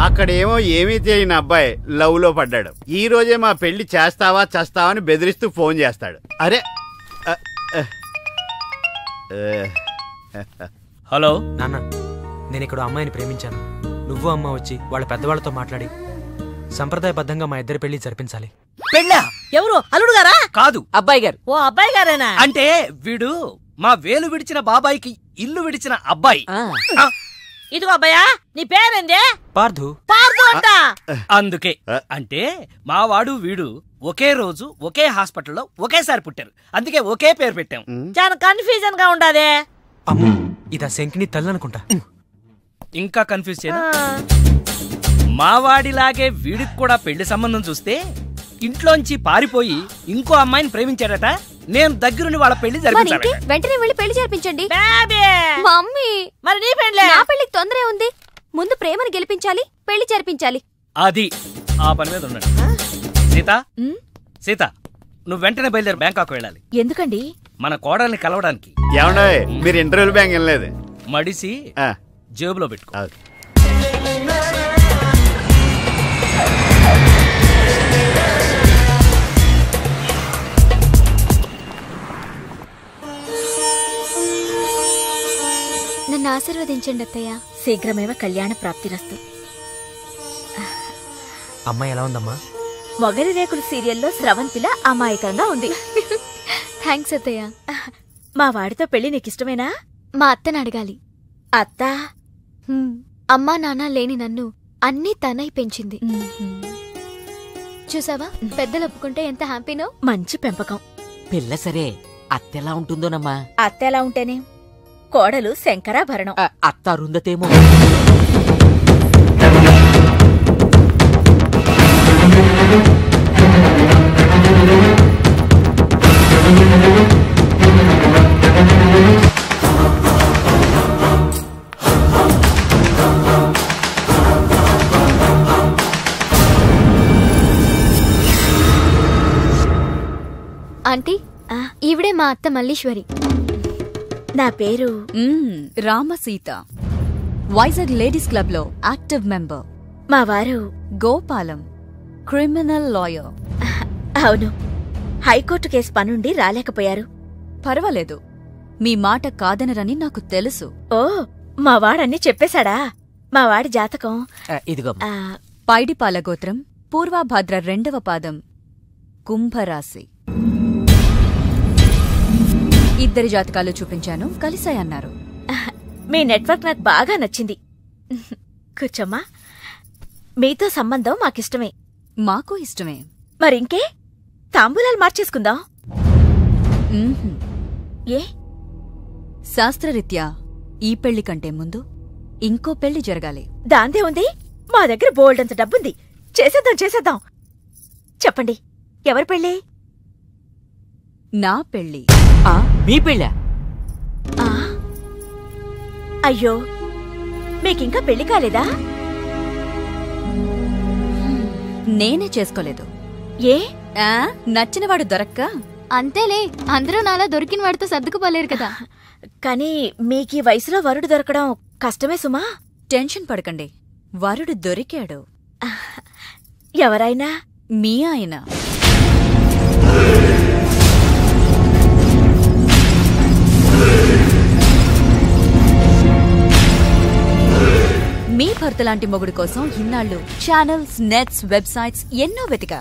అక్కడేమో ఏమీ తెలియని అబ్బాయి లవ్ లో పడ్డాడు. ఈ రోజే మా పెళ్లి చేస్తావా చేస్తావా అని బెదిరిస్తూ ఫోన్ చేస్తాడు. అరే హలో నాన్న, నేను ఇక్కడ అమ్మాయిని ప్రేమించాను. నువ్వు అమ్మ వచ్చి వాళ్ళ పెద్దవాళ్ళతో మాట్లాడి సంప్రదాయబద్ధంగా మా ఇద్దరి పెళ్లి జరిపించాలి. పెళ్ళా? ఎవరు? అల్లుడు గారా? కాదు, అబ్బాయి గారు. ఓ అబ్బాయి గారేనా? అంటే వీడు మా వేలు విడిచిన బాబాయికి ఇల్లు విడిచిన అబ్బాయి. ఇదిగో అబ్బాయా, నీ పేరేందే? పార్థు. పార్థు అంట. అందుకే అంటే మా వాడు వీడు ఒకే రోజు ఒకే హాస్పిటల్లో ఒకేసారి పుట్టారు, అందుకే ఒకే పేరు పెట్టాం. చాలా కన్ఫ్యూజన్ గా ఉండాదే. అమ్మో, ఇదా శంకిని తల్లనుకుంటా. ఇంకా కన్ఫ్యూజ్ చేయనా? మావాడిలాగే వీడికి కూడా పెళ్లి సంబంధం చూస్తే ఇంట్లోంచి పారిపోయి ఇంకో అమ్మాయిని ప్రేమించాడట. నేను దగ్గరుండి వాళ్ళ పెళ్లి జరిపించాలి. వెంటనే వెళ్ళి పెళ్లి జరిపించండి. మమ్మీ, మరి నీ పెళ్లి? నా పెళ్లికి తొందరే ఉంది. ముందు ప్రేమను గెలిపించాలి, పెళ్లి జరిపించాలి. అది ఆ పని మీద ఉన్నాడు. సీత, సీత నువ్వు వెంటనే బయలుదేరి బ్యాంకాక్ వెళ్ళాలి. ఎందుకండి? మన కోడల్ని కలవడానికి. ఏమన్నా మీరు ఇంటర్వ్యూలు బ్యాంక్ వెళ్ళలేదు? మడిసి జేబులో పెట్టుకో. నన్ను ఆశీర్వదించండి అత్తయ్య. శీఘ్రమేవ కళ్యాణ ప్రాప్తిరస్తు. అమ్మాయి ఎలా ఉందమ్మా? మొగలి రేకులు సీరియల్లో స్రవంతిలా అమాయకంగా ఉంది. థ్యాంక్స్ అత్తయ్య. మా వాడితో పెళ్లి నీకిష్టమేనా? మా అత్తని అడగాలి. అత్త? అమ్మా నాన్న లేని నన్ను అన్నీ తనై పెంచింది. చూసావా, పెద్దలు ఒప్పుకుంటే ఎంత హ్యాపీనో. మంచి పెంపకం. పిల్ల సరే, అత్తెలా ఉంటుందోనమ్మా? అత్త ఎలా ఉంటేనే, కోడలు శంకరాభరణం. అత్త అరుంధతేమో. ఆంటీ ఈవిడే మా అత్త మల్లీశ్వరి. నా పేరు రామసీత, వైజాగ్ లేడీస్ క్లబ్ లో యాక్టివ్ మెంబర్. మా వారు గోపాలం, క్రిమినల్ లాయర్. అవును, హైకోర్టు కేసు పనుండి రాలేకపోయారు. పర్వాలేదు, మీ మాట కాదనరని నాకు తెలుసు. ఓ, మా వాడన్నీ చెప్పేశాడా? మా వాడి జాతకం ఇదిగో. పైడిపాల గోత్రం, పూర్వభాద్ర 2వ పాదం, కుంభరాశి. ఇద్దరి జాతకాలు చూపించాను, కలిసాయన్నారు. మీ నెట్వర్క్ నాకు బాగా నచ్చింది. కూర్చోమ్మా. మీతో సంబంధం మాకిష్టమే. మాకు ఇష్టమే. మరింకే, తాంబూలాలు మార్చేసుకుందాం. ఏ? శాస్త్రరీత్యా ఈ పెళ్లి కంటే ముందు ఇంకో పెళ్లి జరగాలి. దాందే ఉంది, మా దగ్గర బోల్డంత డబ్బుంది. చేసేద్దాం. చెప్పండి, ఎవరి పెళ్ళి? నా పెళ్లి. మీ పెళ్ళా? అయ్యో, మీకింకా పెళ్లి కాలేదా? నేనే చేసుకోలేదు. ఏ? నచ్చినవాడు దొరక్క? అంతేలే, అందరూ నాలా దొరికిన వాడితో సర్దుకుపోలేరు కదా. కానీ మీకీ వయసులో వరుడు దొరకడం కష్టమే సుమా. టెన్షన్ పడకండి, వరుడు దొరికాడు. ఎవరైనా? మీ ఆయన. మీ భర్త లాంటి మొగుడు కోసం ఇన్నాళ్ళు ఛానల్స్, నెట్స్, వెబ్సైట్స్ ఎన్నో వెతికా.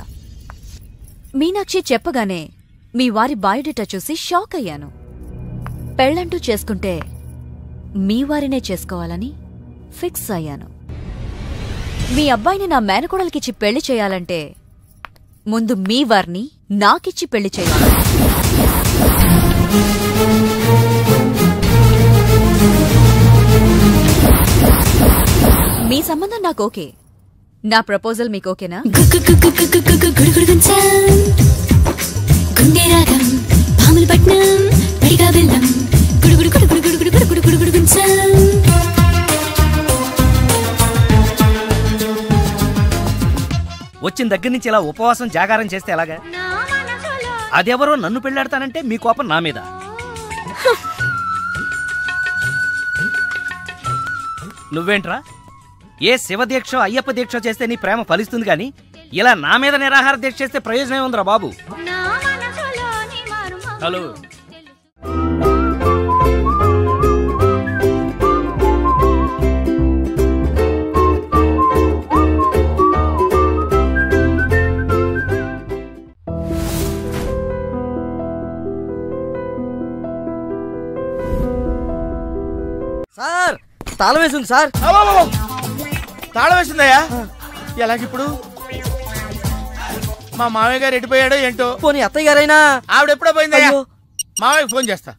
మీనాక్షి చెప్పగానే మీ వారి బయోడేటా చూసి షాక్ అయ్యాను. పెళ్ళంటూ చేసుకుంటే మీ వారినే చేసుకోవాలని ఫిక్స్ అయ్యాను. మీ అబ్బాయిని నా మేనకోడలికిచ్చి పెళ్లి చేయాలంటే ముందు మీ వారిని నాకిచ్చి పెళ్లి చేయాలి. మీ సంబంధం నాకు ఓకే. నా ప్రపోజల్ మీకు ఓకేనా? వచ్చిన దగ్గర నుంచి ఇలా ఉపవాసం జాగారం చేస్తే ఎలాగా? అదెవరో నన్ను పెళ్ళాడతానంటే మీ కోపం నా మీద. నువ్వేంట్రా, ఏ శివదీక్ష అయ్యప్ప దీక్ష చేస్తే నీ ప్రేమ ఫలిస్తుంది గాని ఇలా నా మీద నిరాహార దీక్ష చేస్తే ప్రయోజనం ఉందిరా బాబు. హలో, సార్ తాళం వేసింది సార్. తాళం వేసిందయ్యా? ఎలాగిప్పుడు? మా మామయ్య గారు ఎటుపోయాడో ఏంటో. పోనీ అత్తయ్య గారైనా? ఆవిడ ఎప్పుడో పోయిందయ్యా. మామయ్యకి ఫోన్ చేస్తా.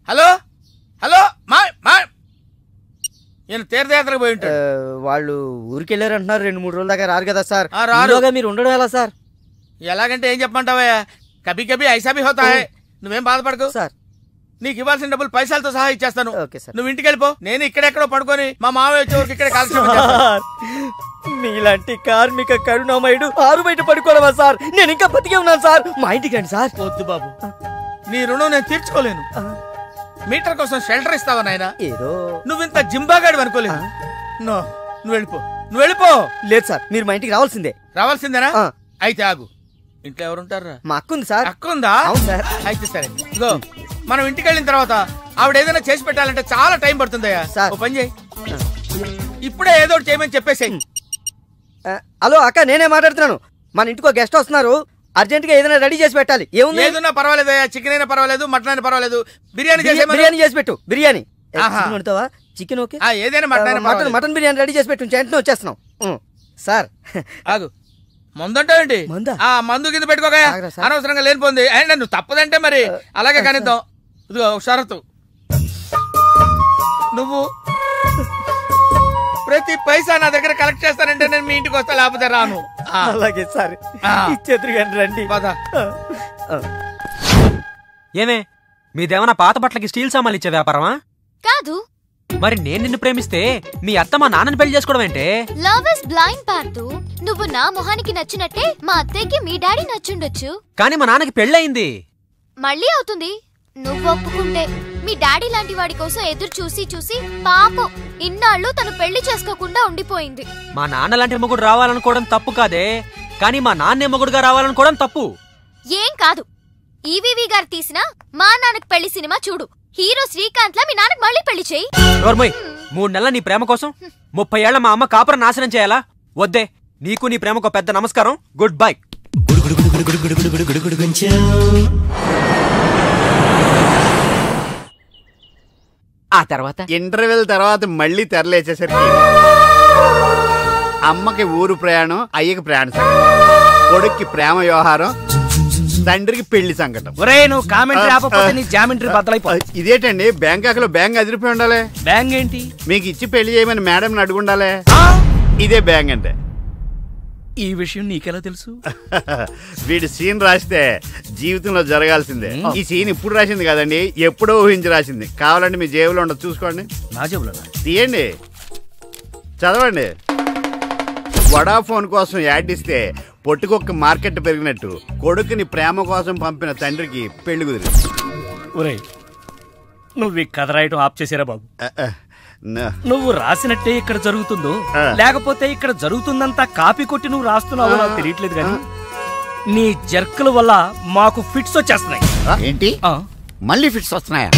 హలో హలో, నేను తీర్థయాత్రకు పోయి ఉంటాడు. వాళ్ళు ఊరికెళ్ళారంటున్నారు. 2-3 రోజుల దాకా రారు కదా సార్. రారుగా మీరు ఉండడం ఎలా సార్? ఎలాగంటే ఏం చెప్పమంటావయ్యా, కభీ కభీ ఐసా భీ హోతా హై. నువ్వేం బాధపడకు సార్, నీకు ఇవ్వాల్సిన డబ్బులు పైసలతో సహా ఇచ్చేస్తాను. నువ్వు ఇంటికి వెళ్ళిపో, నేను ఇక్కడెక్కడో పడుకొని మా మామయ్య వచ్చేవరకు ఇక్కడే కాల్సి. మీలాంటి కార్మిక కరుణామయుడు ఆరు బయట పడుకోవడమా సార్? నేను ఇంకా బతికే ఉన్నాను సార్. మా ఇంటికి రండి సార్. వద్దు బాబు, నీ రుణం నేను తీర్చుకోలేను. మీటర్ కోసం షెల్టర్ ఇస్తావా నాయన? ఏదో నువ్వింత జింబాగాడు అనుకోలేదు. నువ్వు వెళ్ళిపో. లేదు సార్, మీరు మా ఇంటికి రావాల్సిందే. రావాల్సిందేనా? అయితే ఆగు. ఇంట్లో ఎవరుంటారా? మా అక్కుంది సార్. అక్కుందా? అవును సార్. అయితే సరే, ఇగో మనం ఇంటికి వెళ్ళిన తర్వాత ఆవిడ ఏదైనా చేసి పెట్టాలంటే చాలా టైం పడుతుందయ్యా. ఓ పని చేయి, ఇప్పుడే ఏదో ఒకటి చేయమని చెప్పేసేయ్. హలో అక్క, నేనే మాట్లాడుతున్నాను. మన ఇంటికి గెస్ట్ వస్తున్నారు, అర్జెంట్ గా ఏదైనా రెడీ చేసి పెట్టాలి. ఏముంది? ఏదైనా పర్వాలేదు, చికెన్ అయినా పర్వాలేదు, మటన్ అయినా పర్వాలేదు, బిర్యానీ చేసి పెట్టు. బిర్యానీ వండుతావా? చికెన్ ఓకే, ఏదైనా మటన్ బిర్యానీ రెడీ చేసి పెట్టు. వెంటనే వచ్చేస్తున్నాం సార్. ఆగు, మందుంటావేంటి? మందు కింద పెట్టుకోగా, అనవసరంగా లేనిపోంది. అయినా నువ్వు తప్పదంటే మరి అలాగే కనిద్దాం. ఇదిగో షరతు, నువ్వు ప్రతి పైసా నా దగ్గర కలెక్ట్ చేస్తానంటే నేను మీ ఇంటికి వస్తా, లేకపోతే రాను. అలాగే సార్, ఇచ్చేద్దరు కానీ రండి. ఏమే, మీదేమన్నా పాత బట్టలకి స్టీల్ సామాన్లు ఇచ్చే వ్యాపారమా? కాదు. మరి నేను నిన్ను ప్రేమిస్తే మీ అత్త మా నాన్నని పెళ్లి చేసుకోవడం ఏంటే? Love is blind Parthu. నువ్వు నా మొహానికి నచ్చినట్టే మా అత్తయ్యకి మీ డాడీ నచ్చుండొచ్చు. కానీ మా నాన్నకి పెళ్ళయింది. మళ్ళీ అవుతుంది నువ్వు ఒప్పుకుంటే. మీ డాడీ లాంటి వాడి కోసం ఎదురు చూసి చూసి పాపం ఇన్నాళ్ళు తను పెళ్లి చేసుకోకుండా ఉండిపోయింది. మా నాన్న లాంటి మొగుడు రావాలనుకోవడం తప్పు కాదే, కానీ మా నాన్నే మొగుడుగా రావాలనుకోవడం తప్పు. ఏం కాదు, ఈవీవి గారు తీసిన మా నాన్నకు పెళ్లి సినిమా చూడు. హీరో శ్రీకాంత్ లా మీ నాన్నకు మళ్ళీ పెళ్లి చేయి. 3 నెలల నీ ప్రేమ కోసం 30 ఏళ్ల మా అమ్మ కాపురం నాశనం చేయాలా? వద్దే, నీకు నీ ప్రేమకు పెద్ద నమస్కారం. Good bye. ఆ తర్వాత ఇంటర్వెల్ తర్వాత మళ్ళీ తెరలేచేసరికి అమ్మకి ఊరు ప్రయాణం, అయ్యకి ప్రయాణ సంకటం, కొడుక్కి ప్రేమ వ్యవహారం, తండ్రికి పెళ్లి సంకటం. నువ్వు కామెంటరీ ఆపకపోతే నీ జామెంట్రీ బద్దలైపోయి. ఇదేంటండి బ్యాంకాక్ లో బ్యాంక్ అదిరిపోయి ఉండాలి. బ్యాంక్ ఏంటి? మీకు ఇచ్చి పెళ్లి చేయమని మేడం అడుగుండాలి. ఇదే బ్యాంక్ అంటే. ఈ విషయం నీకెలా తెలుసు? వీడి సీన్ రాస్తే జీవితంలో జరగాల్సిందే. ఈ సీన్ ఇప్పుడు రాసింది కదండి, ఎప్పుడో ఊహించి రాసింది. కావాలంటే మీ జేబులో ఉండదు, చూసుకోండి. నా జేబులో తీయండి, చదవండి. వడాఫోన్ కోసం యాడ్ ఇస్తే పొట్టుకొక్క మార్కెట్ పెరిగినట్టు కొడుకుని ప్రేమ కోసం పంపిన తండ్రికి పెళ్లి కుదిరింది. ఒరేయ్, నువ్వు ఈ కథ రాయటం ఆప్ చేసారా బాబు? నువ్వు రాసినట్టే ఇక్కడ జరుగుతుందో, లేకపోతే ఇక్కడ జరుగుతుందంతా కాపీ కొట్టి నువ్వు రాస్తున్నావో నాకు తెలియట్లేదు కానీ నీ జర్కుల వల్ల మాకు ఫిట్స్ వచ్చేస్తున్నాయి. ఏంటి మళ్ళీ ఫిట్స్ వస్తున్నాయా?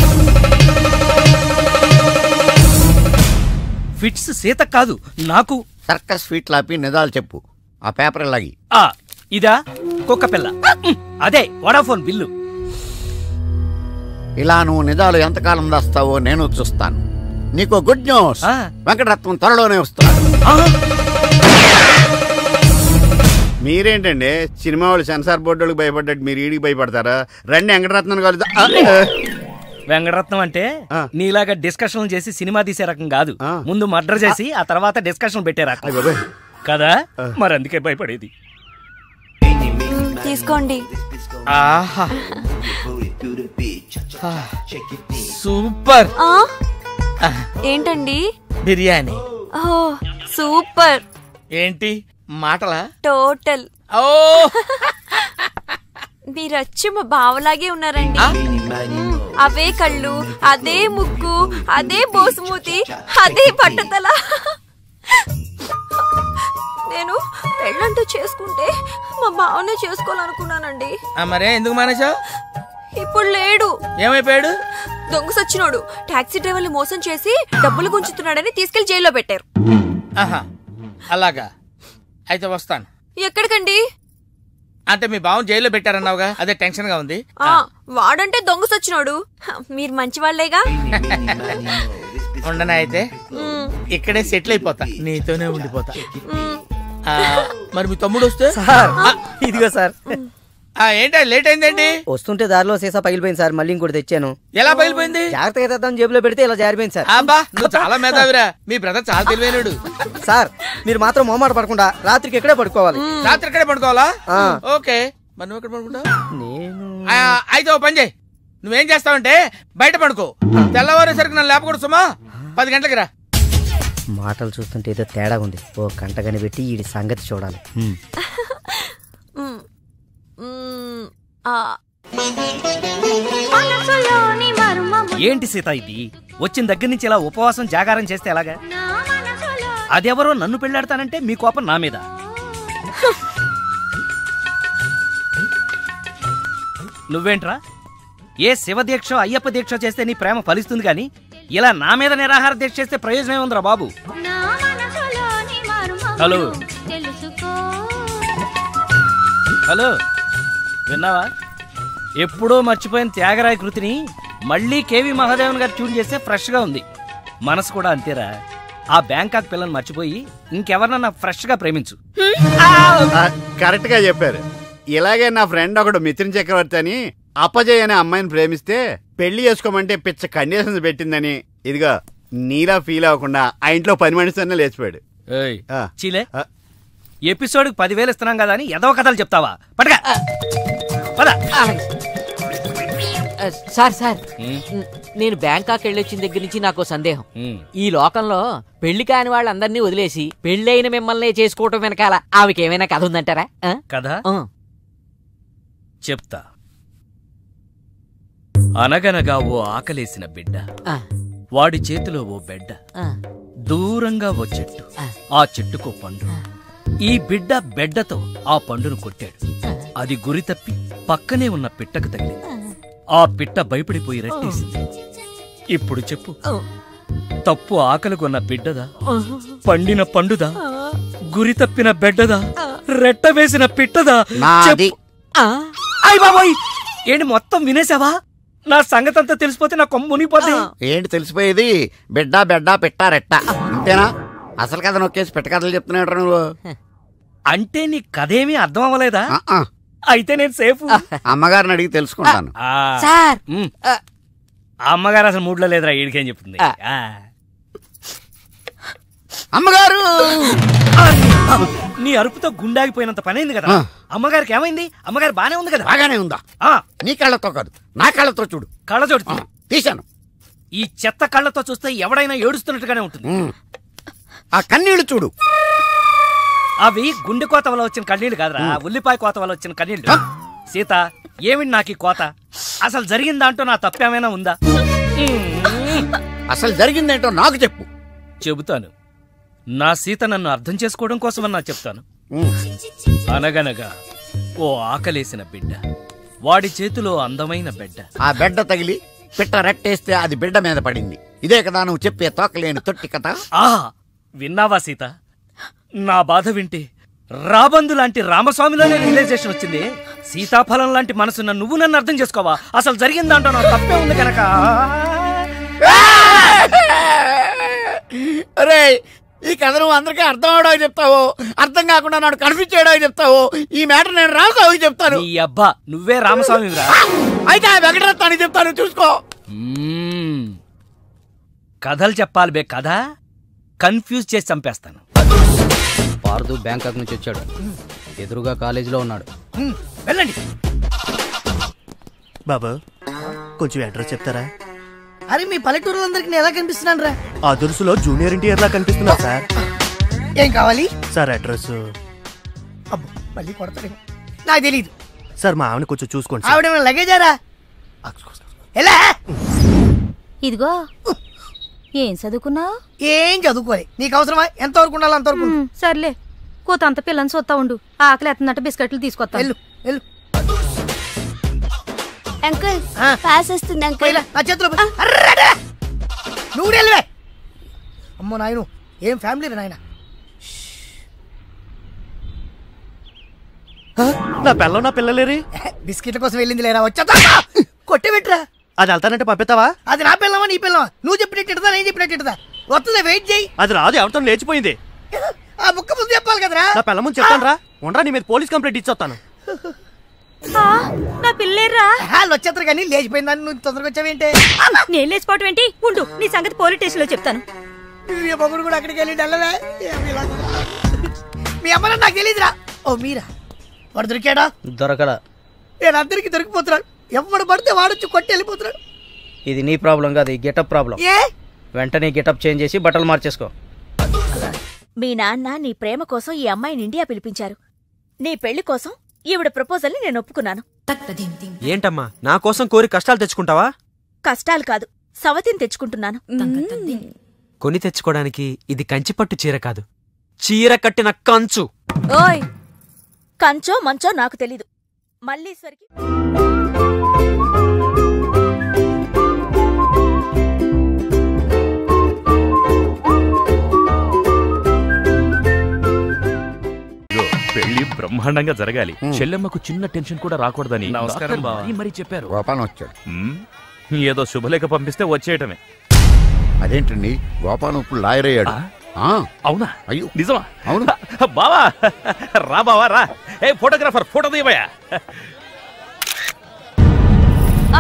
ఫిట్స్ సీత కాదు నాకు. సర్కస్ ఫీట్ లాపి నిజాలు చెప్పు. ఆ పేపర్ లాగి. ఇదా కుక్క పిల్ల, అదే వడాఫోన్ బిల్లు. ఇలా నువ్వు నిజాలు ఎంతకాలం దాస్తావో నేను చూస్తాను. నీకు గుడ్ న్యూస్, వెంకటరత్నం త్వరలోనే వస్తున్నాడు. మీరేంటండి సినిమా వాళ్ళు సెన్సార్ బోర్డులకు భయపడ్డట్టు మీరు ఈడికి భయపడతారా? రండి వెంకటరత్నం కలుద్దాం. వెంకటరత్నం అంటే నీలాగా డిస్కషన్ చేసి సినిమా తీసే రకం కాదు. ముందు మర్డర్ చేసి ఆ తర్వాత డిస్కషన్ పెట్టే రకం కదా. మరి అందుకే భయపడేది. తీసుకోండి. సూపర్. ఏంటండి? బిర్యానీ. సూపర్. ఏంటి మాటలా? టోటల్. ఓ మీరచ్చి మా బావలాగే ఉన్నారండి. అవే కళ్ళు, అదే ముక్కు, అదే బోసుమూతి, అదే పట్టతల. నేను పెళ్ళంటూ చేసుకుంటే మా బావనే చేసుకోవాలనుకున్నానండి. మరే ఎందుకు మానేశావు? ఇప్పుడు లేడు. ఏమైపోయాడు? దొంగ సచ్చినోడు టాక్సీ డ్రైవర్ని మోసం చేసి డబ్బులు గుంచుతున్నాడని తీసుకెళ్లి జైల్లో పెట్టారు. అలాగా, అయితే వస్తాను. ఎక్కడికండి? అంటే మీ బావని జైల్లో పెట్టారన్నావుగా, అదే టెన్షన్ గా ఉంది. వాడంటే దొంగ సచ్చినోడు, మీరు మంచి వాళ్లేగా. ఉండనా అయితే ఇక్కడే సెటిల్ అయిపోతా, నీతోనే ఉండిపోతా. మరి మీ తమ్ముడు వస్తే? ఇదిగో సార్. ఏంటా లేట్ అయిందండి? వస్తుంటే దారిలో సీసా పగిలిపోయింది సార్, మళ్ళీ ఇంకోటి తెచ్చాను. ఎలా పగిలిపోయింది? జాగ్రత్తగా తెద్దాం జేబులో పెడితే ఇలా జారిపోయింది సార్. అబ్బా నువ్వు చాలా మేధావిరా. మీ బ్రదర్ చాలా తెలివైనడు. సార్ మీరు మాత్రం మొహమాట పడకుండా రాత్రికి ఎక్కడే పడుకోవాలి. రాత్రి ఎక్కడే పడుకోవాలా? ఓకే, మరి నువ్వు ఎక్కడ పడుకుంటావు? నేను అయితే ఓ పని చేయి, నువ్వేం చేస్తావంటే బయట పడుకో. తెల్లవారేసరికి నన్ను లేపకూడదు సుమా. 10 గంటలకి రా. మాటలు చూస్తుంటే ఏదో తేడా ఉంది. ఓ గంట కనిపెట్టి ఈ సంగతి చూడాలి. ఏంటి సీత ఇది? వచ్చిన దగ్గర నుంచి ఇలా ఉపవాసం జాగారం చేస్తే ఎలాగా? అదెవరో నన్ను పెళ్ళాడతానంటే మీ కోపం నా మీద. నువ్వేంట్రా ఏ శివ దీక్ష అయ్యప్ప దీక్ష చేస్తే నీ ప్రేమ ఫలిస్తుంది గాని ఇలా నా మీద నిరాహార దీక్ష చేస్తే ప్రయోజనం ఏముందిరా బాబు? హలో హలో, విన్నావా? ఎప్పుడో మర్చిపోయిన త్యాగరాయ కృతిని మళ్ళీ కేవి మహాదేవన్ గారు ట్యూన్ చేస్తే ఫ్రెష్ గా ఉంది. మనసు కూడా అంతేరా. ఆ బ్యాంకాక్ పిల్లని మర్చిపోయి ఇంకెవరన్నా ఫ్రెష్ గా ప్రేమించు. కరెక్ట్ గా చెప్పారు. ఇలాగే నా ఫ్రెండ్ ఒకడు మిథున్ చక్రవర్తి అని అప్పజయ్ అనే అమ్మాయిని ప్రేమిస్తే పెళ్లి చేసుకోమంటే పిచ్చ కండిషన్స్ పెట్టిందని ఇదిగా నీలా ఫీల్ అవ్వకుండా ఆ ఇంట్లో 10 మనిషితోనే లేచిపోయాడు. చీలే, ఎపిసోడ్ 10,000 ఇస్తున్నాం కదా అని ఏదో కథలు చెప్తావా? పడగా సార్ సార్, నేను బ్యాంకాక్ వెళ్ళొచ్చిన దగ్గర నుంచి నాకు సందేహం. ఈ లోకంలో పెళ్లి కాని వాళ్ళందరినీ వదిలేసి పెళ్లైన మిమ్మల్ని చేసుకోవటం వెనకాల ఆమెకేమైనా కథ ఉందంటారా? కథ చెప్తా. అనగనగా ఓ ఆకలేసిన బిడ్డ, వాడి చేతిలో ఓ బెడ్డ, దూరంగా ఓ చెట్టు, ఆ చెట్టుకో పండు. ఈ బిడ్డ బెడ్డతో ఆ పండును కొట్టాడు. అది గురి తప్పి పక్కనే ఉన్న పిట్టకు తగిలింది. ఆ పిట్ట భయపడిపోయి రెట్టేసింది. ఇప్పుడు చెప్పు, తప్పు ఆకలిగొన్న బిడ్డదా, పండిన పండుదా, గురి తప్పిన బెడ్డదా, రెట్ట వేసిన పిట్టదా? అయ్ బాబోయ్, ఏంటి మొత్తం వినేసావా? నా సంగతంతా తెలిసిపోతే నా కొమ్మ మునిగిపోతే. ఏంటి తెలిసిపోయేది? బిడ్డ బెడ్డ పెట్ట రెట్ట, అంతేనా? అసలు కథ నొక్కేసి పెట్ట కథలు చెప్తున్నాడు నువ్వు. అంటే నీ కథేమీ అర్థం అవ్వలేదా? అయితే నేను సేఫ్. అమ్మగారిని అడిగి తెలుసుకుంటాను. అమ్మగారు అసలు మూడ్లో లేదురా, ఈడికేం చెప్తుంది. అమ్మగారు, నీ అరుపుతో గుండాగిపోయినంత పనైంది కదా. అమ్మగారికి ఏమైంది? అమ్మగారు బానే ఉంది కదా? బాగానే ఉందా? నీ కళ్ళతో కాదు, నా కళ్ళతో చూడు. కళ్ళజోడు తీశాను. ఈ చెత్త కళ్ళతో చూస్తే ఎవడైనా ఏడుస్తున్నట్టుగానే ఉంటుంది. ఆ కన్నీళ్లు చూడు. అవి గుండె కోత వల్ల వచ్చిన కన్నీళ్లు కాదురా, ఉల్లిపాయ కోత వల్ల వచ్చిన కన్నీళ్లు. సీత, ఏమిటి నాకు ఈ కోత? అసలు జరిగిన దాంట్లో నా తప్పేమైనా ఉందా? అసలు జరిగిందేంటో నాకు చెప్పు. చెబుతాను. నా సీత నన్ను అర్థం చేసుకోవడం కోసమన్నా చెప్తాను. అనగనగా ఓ ఆకలేసిన బిడ్డ, వాడి చేతిలో అందమైన బెడ్డ. ఆ బెడ్డ తగిలి పిట్ట రెట్టేస్తే అది బిడ్డ మీద పడింది. ఇదే కదా నువ్వు చెప్పే తోకలేని తొట్టి కథ? విన్నావా సీత? నా బాధ వింటే రాబందు లాంటి రామస్వామిలోనే రియలైజేషన్ వచ్చింది. సీతాఫలం లాంటి మనసున్న నువ్వు నన్ను అర్థం చేసుకోవా? అసలు జరిగిన దాంట్లో నా తప్పే ఉంది కనుక. అరే, ఈ కథ నువ్వు అందరికీ అర్థం అవడానికి చెప్తావు, అర్థం కాకుండా నాడు కన్ఫ్యూజ్ చేయడానికి చెప్తావు. ఈ మ్యాటర్ నేను రామస్వామికి చెప్తాను. ఈ అబ్బా, నువ్వే రామస్వామి రా. అయితే ఆ వెంకటరత్నానికి చెప్తాను, చూసుకో. కథలు చెప్పాలి బే, కథ కన్ఫ్యూజ్ చేసి చంపేస్తాను. పార్దు బ్యాంకాక్ నుంచి వచ్చాడు. ఎదురుగా కాలేజీలో ఉన్నాడు. వెళ్ళండి. బాబా, కొంచెం అడ్రస్ చెప్తారా? అరే, మీ పల్లెటూరులందరికీ నేను ఎలా కనిపిస్తున్నాను రా? ఆ దురుసులో జూనియర్ ఎన్టీఆర్ లా కనిపిస్తున్నా సార్. ఏం కావాలి సార్? అడ్రస్ మళ్ళీ కొడతాడు, నాకు తెలీదు సార్. మా ఆవిడ కొంచెం చూసుకోండి. ఆవిడ లగేజారా? ఎలా? ఇదిగో, ఏం చదువుకున్నావు? ఏం చదువుకోలే. నీకు అవసరమా? ఎంతవరకు ఉండాలి అంతవరకు. సర్లే, కోత అంత పిల్లని చూస్తా ఉండు. ఆకలి ఎత్తున్నట్టు బిస్కెట్లు తీసుకొస్తా. వెళ్ళు వెళ్ళు. అంకుల్, పాస్ వస్తుంది అంకుల్. నా చేతిలో నువ్వు వెళ్ళవే. అమ్మో నాయను, ఏం ఫ్యామిలీ నాయన. నా పిల్ల, నా పిల్లలేరి బిస్కెట్ల కోసం వెళ్ళింది లేరా? వచ్చా కొట్టబెట్టరా. అది వెళ్తానంటే పంపిస్తావా? అది నా పిల్లవా నీ పిల్లవా? నువ్వు చెప్పినట్టు నేను చెప్పినట్టు వస్తుందా? వెయిట్ చేయి. అది రాదు, ఎవరితో లేచిపోయింది. ఆ బుక్క ముందు చెప్పాలి కదరా. నా పిల్ల ముందు చెప్తాను రా. ఉండరా, నీ మీద పోలీస్ కంప్లైంట్ ఇచ్చొస్తాను. నా పిల్లేరా? వచ్చేస్తారు కానీ లేచిపోయిందని నువ్వు తొందరగా వచ్చావేంటే? నేను లేచిపోవటం ఏంటి? ఉండు, నీ సంగతి పోలీస్ స్టేషన్ లో చెప్తాను. మొగుడు కూడా అక్కడికి వెళ్ళి వెళ్ళలే. మీ అమ్మ నాకు తెలియదురా. ఓ మీరా? వాడు దొరికాడా? దొరకడా? నేను అందరికి దొరికిపోతున్నాడు. ఎవడు పడితే వాడొచ్చి కొట్టి వెళ్ళిపోతున్నాడు. ఇది నీ ప్రాబ్లం కాదు, గెటప్ ప్రాబ్లం. వెంటనే గెటప్ చేంజ్ చేసి బట్టలు మార్చేసుకో. మీ నాన్న నీ ప్రేమ కోసం ఈ అమ్మాయిని ఇండియా పిలిపించారు. నీ పెళ్లి కోసం ఈవిడ ప్రపోజల్ ని నేను ఒప్పుకున్నాను. ఏంటమ్మా, నా కోసం కోరి కష్టాలు తెచ్చుకుంటావా? కష్టాలు కాదు, సవతిని తెచ్చుకుంటున్నాను. కొని తెచ్చుకోవడానికి ఇది కంచిపట్టు చీర కాదు, చీర కట్టిన కంచు. ఓయ్, కంచో మంచో నాకు తెలీదు. మల్లీశ్వరికి పెళ్లి బ్రహ్మాండంగా జరగాలి. చెల్లెమ్మకు చిన్న టెన్షన్ కూడా రాకూడదని నమస్కారం మరి చెప్పారు. గోపాలం వచ్చాడు. ఏదో శుభలేఖ పంపిస్తే వచ్చేయటమే. అదేంటండి, గోపాలం ఇప్పుడు లాయర్ అయ్యాడు. అవునా? అయ్యో, నిజమా? అవును. బావా రా, బావా రా. ఏ ఫోటోగ్రాఫర్, ఫోటో తీయవయ్యా.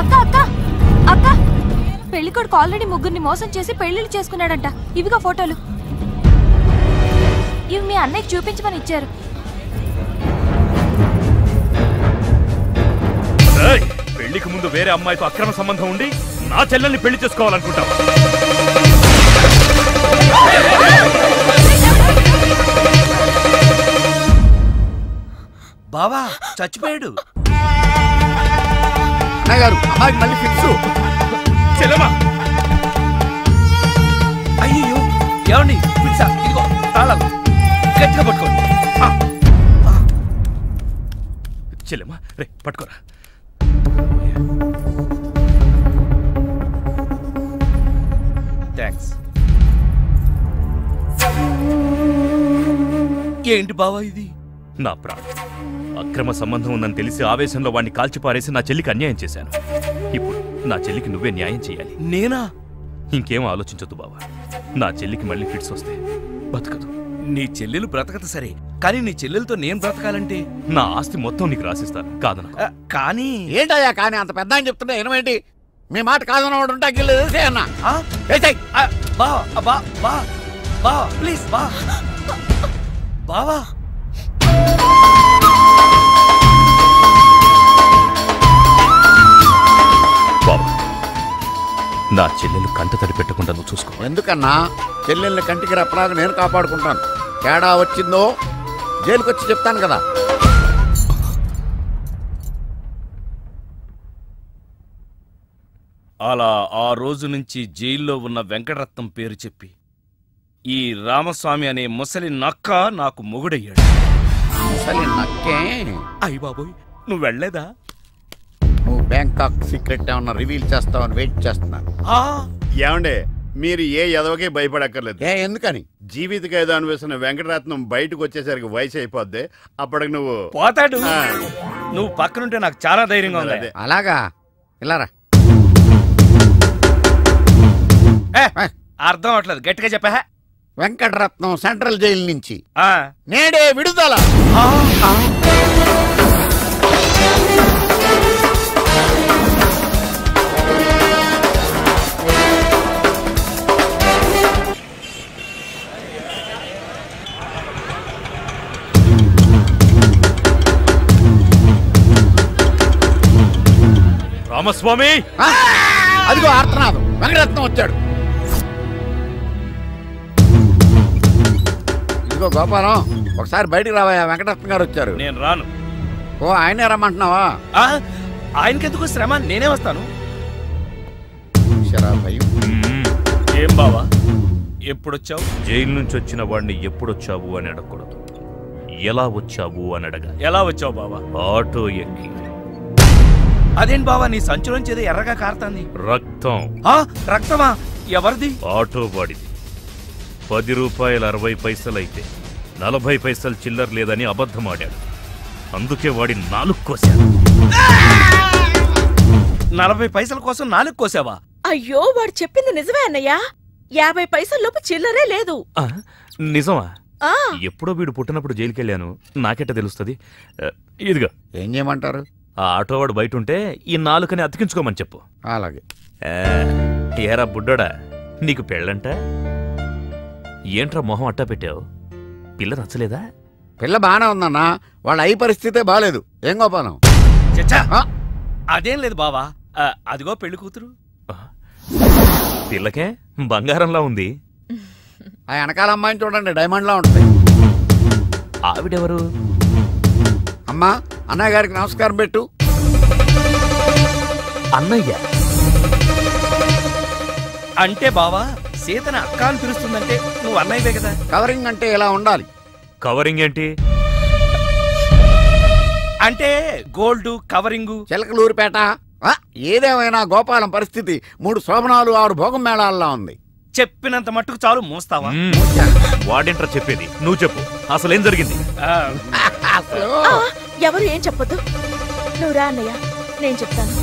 అక్క అక్క అక్క, పెళ్లికొడుకు ఆల్రెడీ ముగ్గురిని మోసం చేసి పెళ్లిళ్ళు చేసుకున్నాడంట. ఇవిగా ఫోటోలు. ఇవి మీ అన్నయ్యకి చూపించమని ఇచ్చారు. పెళ్లికి ముందు వేరే అమ్మాయితో అక్రమ సంబంధం ఉండి నా చెల్లెల్ని పెళ్లి చేసుకోవాలనుకుంటాం. బావా చచ్చిపోయాడు. అన్నయ్య గారు అమ్మాయికి మళ్ళీ ఫిక్స్. చెల్లెమ్మా అయ్యో ఏమండి పిలిచా ఇదిగో తాళాలు గట్టిగా పట్టుకోండి. చెల్లెమ్మా రే పట్టుకోరా. థ్యాంక్స్. ఏంటి బావా ఇది? నా ప్రాణం అక్రమ సంబంధం ఉందని తెలిసి ఆవేశంలో వాడిని కాల్చిపారేసి నా చెల్లికి అన్యాయం చేశాను. ఇప్పుడు నా చెల్లికి నువ్వే న్యాయం చేయాలి. నేనా? ఇంకేం ఆలోచించొద్దు బావా. నా చెల్లికి మళ్ళీ ఫిట్స్ వస్తే బతకదు. నీ చెల్లెలు బ్రతకదు సరే, కానీ నీ చెల్లెలతో నేను బ్రతకాలంటే నా ఆస్తి మొత్తం నీకు రాసిస్తాను. కాదన కానీ ఏంటయ్యా కానీ అంత పెద్ద అని చెప్తున్నా ఏమేంటి? మీ మాట కాదన్నవాడు ఉంటా అన్న బా ప్లీజ్ బా బావా. బాబా నా చెల్లెలు కంట తడి పెట్టకుండా నువ్వు చూసుకో. ఎందుకన్నా చెల్లెల్ని కంటికి రెప్పలాగా నేను కాపాడుకుంటాను. తేడా వచ్చిందో జైలుకి వచ్చి చెప్తాను కదా. అలా ఆ రోజు నుంచి జైల్లో ఉన్న వెంకటరత్నం పేరు చెప్పి ఈ రామస్వామి అనే ముసలి నక్క నాకు మొగుడయ్యాడు. ముసలి నక్కే? అయ్య బాబోయ్ నువ్వు వెళ్ళలేదా? నువ్వు బ్యాంకాక్ సీక్రెట్ ఏమన్నా రివీల్ చేస్తావని వెయిట్ చేస్తున్నాను. ఏమండే మీరు ఏ ఎదవకే భయపడక్కర్లేదు. ఎందుకని? జీవిత ఖైదు అనిపిస్తున్న వెంకటరత్నం బయటకు వచ్చేసరికి వయసు అయిపోద్ది. అప్పటికి నువ్వు పోతాడు. నువ్వు పక్కనుంటే నాకు చాలా ధైర్యంగా ఉంది. అలాగా ఇలారా. అర్థం అవట్లేదు, గట్టిగా చెప్పా. వెంకటరత్నం సెంట్రల్ జైలు నుంచి నేడే విడుదల. రామస్వామి అదిగో ఆర్తనాదం. వెంకటరత్నం వచ్చాడు. ఇదిగో గోపాలం ఒకసారి బయటికి రావా. వెంకటరత్నం గారు వచ్చారు. నేను రాను. ఓ ఆయనే రమ్మంటున్నావా? ఆయనకెందుకు శ్రమ, నేనే వస్తాను. భయం. ఏం బావా ఎప్పుడొచ్చావు? జైలు నుంచి వచ్చిన వాడిని ఎప్పుడొచ్చావు అని అడగకూడదు, ఎలా వచ్చావు అని అడగాలి. ఎలా వచ్చావు బావా? ఆటో ఎక్కి. అదేంటి బావా నీ సంచులోంచి ఏదో ఎర్రగా కారుతాంది? రక్తం. రక్తమా? ఎవరిది? ఆటో వాడిది. 10 రూపాయలు 60 పైసలైతే 40 పైసలు చిల్లర లేదని అబద్ధమాడాడు. అందుకే వాడి 4 కోశాడు. 40 పైసల కోసం 4 కోసావా? అయ్యో వాడు చెప్పింది నిజమే అన్నయ్యా. 50 పైసల్లోపు చిల్లరే లేదు. నిజమా? ఆ ఎప్పుడో వీడు పుట్టినప్పుడు జైలుకెళ్ళాను, నాకెట్ట తెలుస్తుంది? ఇదిగా ఏం చేయమంటారు? ఆ ఆటోవాడు బయట ఉంటే ఈ 4 అతికించుకోమని చెప్పు. అలాగే. ఏరా బుడ్డోడా, నీకు పెళ్ళంట? ఏంట్రా మొహం అట్టా పెట్టావు? పిల్ల నచ్చలేదా? పిల్ల బానే ఉందన్నా, వాళ్ళ అయి పరిస్థితే బాలేదు. ఏం గోపాలం? అదేం లేదు బావా, అదిగో పెళ్లి కూతురు. పిల్లకే బంగారంలా ఉంది. ఆ వెనకాల అమ్మాయిని చూడండి, డైమండ్ లా ఉంటుంది. ఆవిడెవరు? అమ్మా అన్నయ్య గారికి నమస్కారం పెట్టు. అన్నయ్య అంటే బావా సీతను అక్క అని పిలుస్తుందంటే నువ్వు అన్నయ్యవే కదా. కవరింగ్ అంటే ఇలా ఉండాలి. కవరింగ్ ఏంటి? అంటే గోల్డ్ కవరింగు. చిలకలూరిపేట. ఏదేమైనా గోపాలం పరిస్థితి 3 శోభనాలు 6 భోగం మేళాల్లో ఉంది. చెప్పినంత మట్టుకు చాలు, మోస్తావా? వాడేంట్రా చెప్పేది, నువ్వు చెప్పు అసలేం జరిగింది? ఎవరు ఏం చెప్పొద్దు, నువ్వు రా అన్నయ్య, నేను చెప్తాను.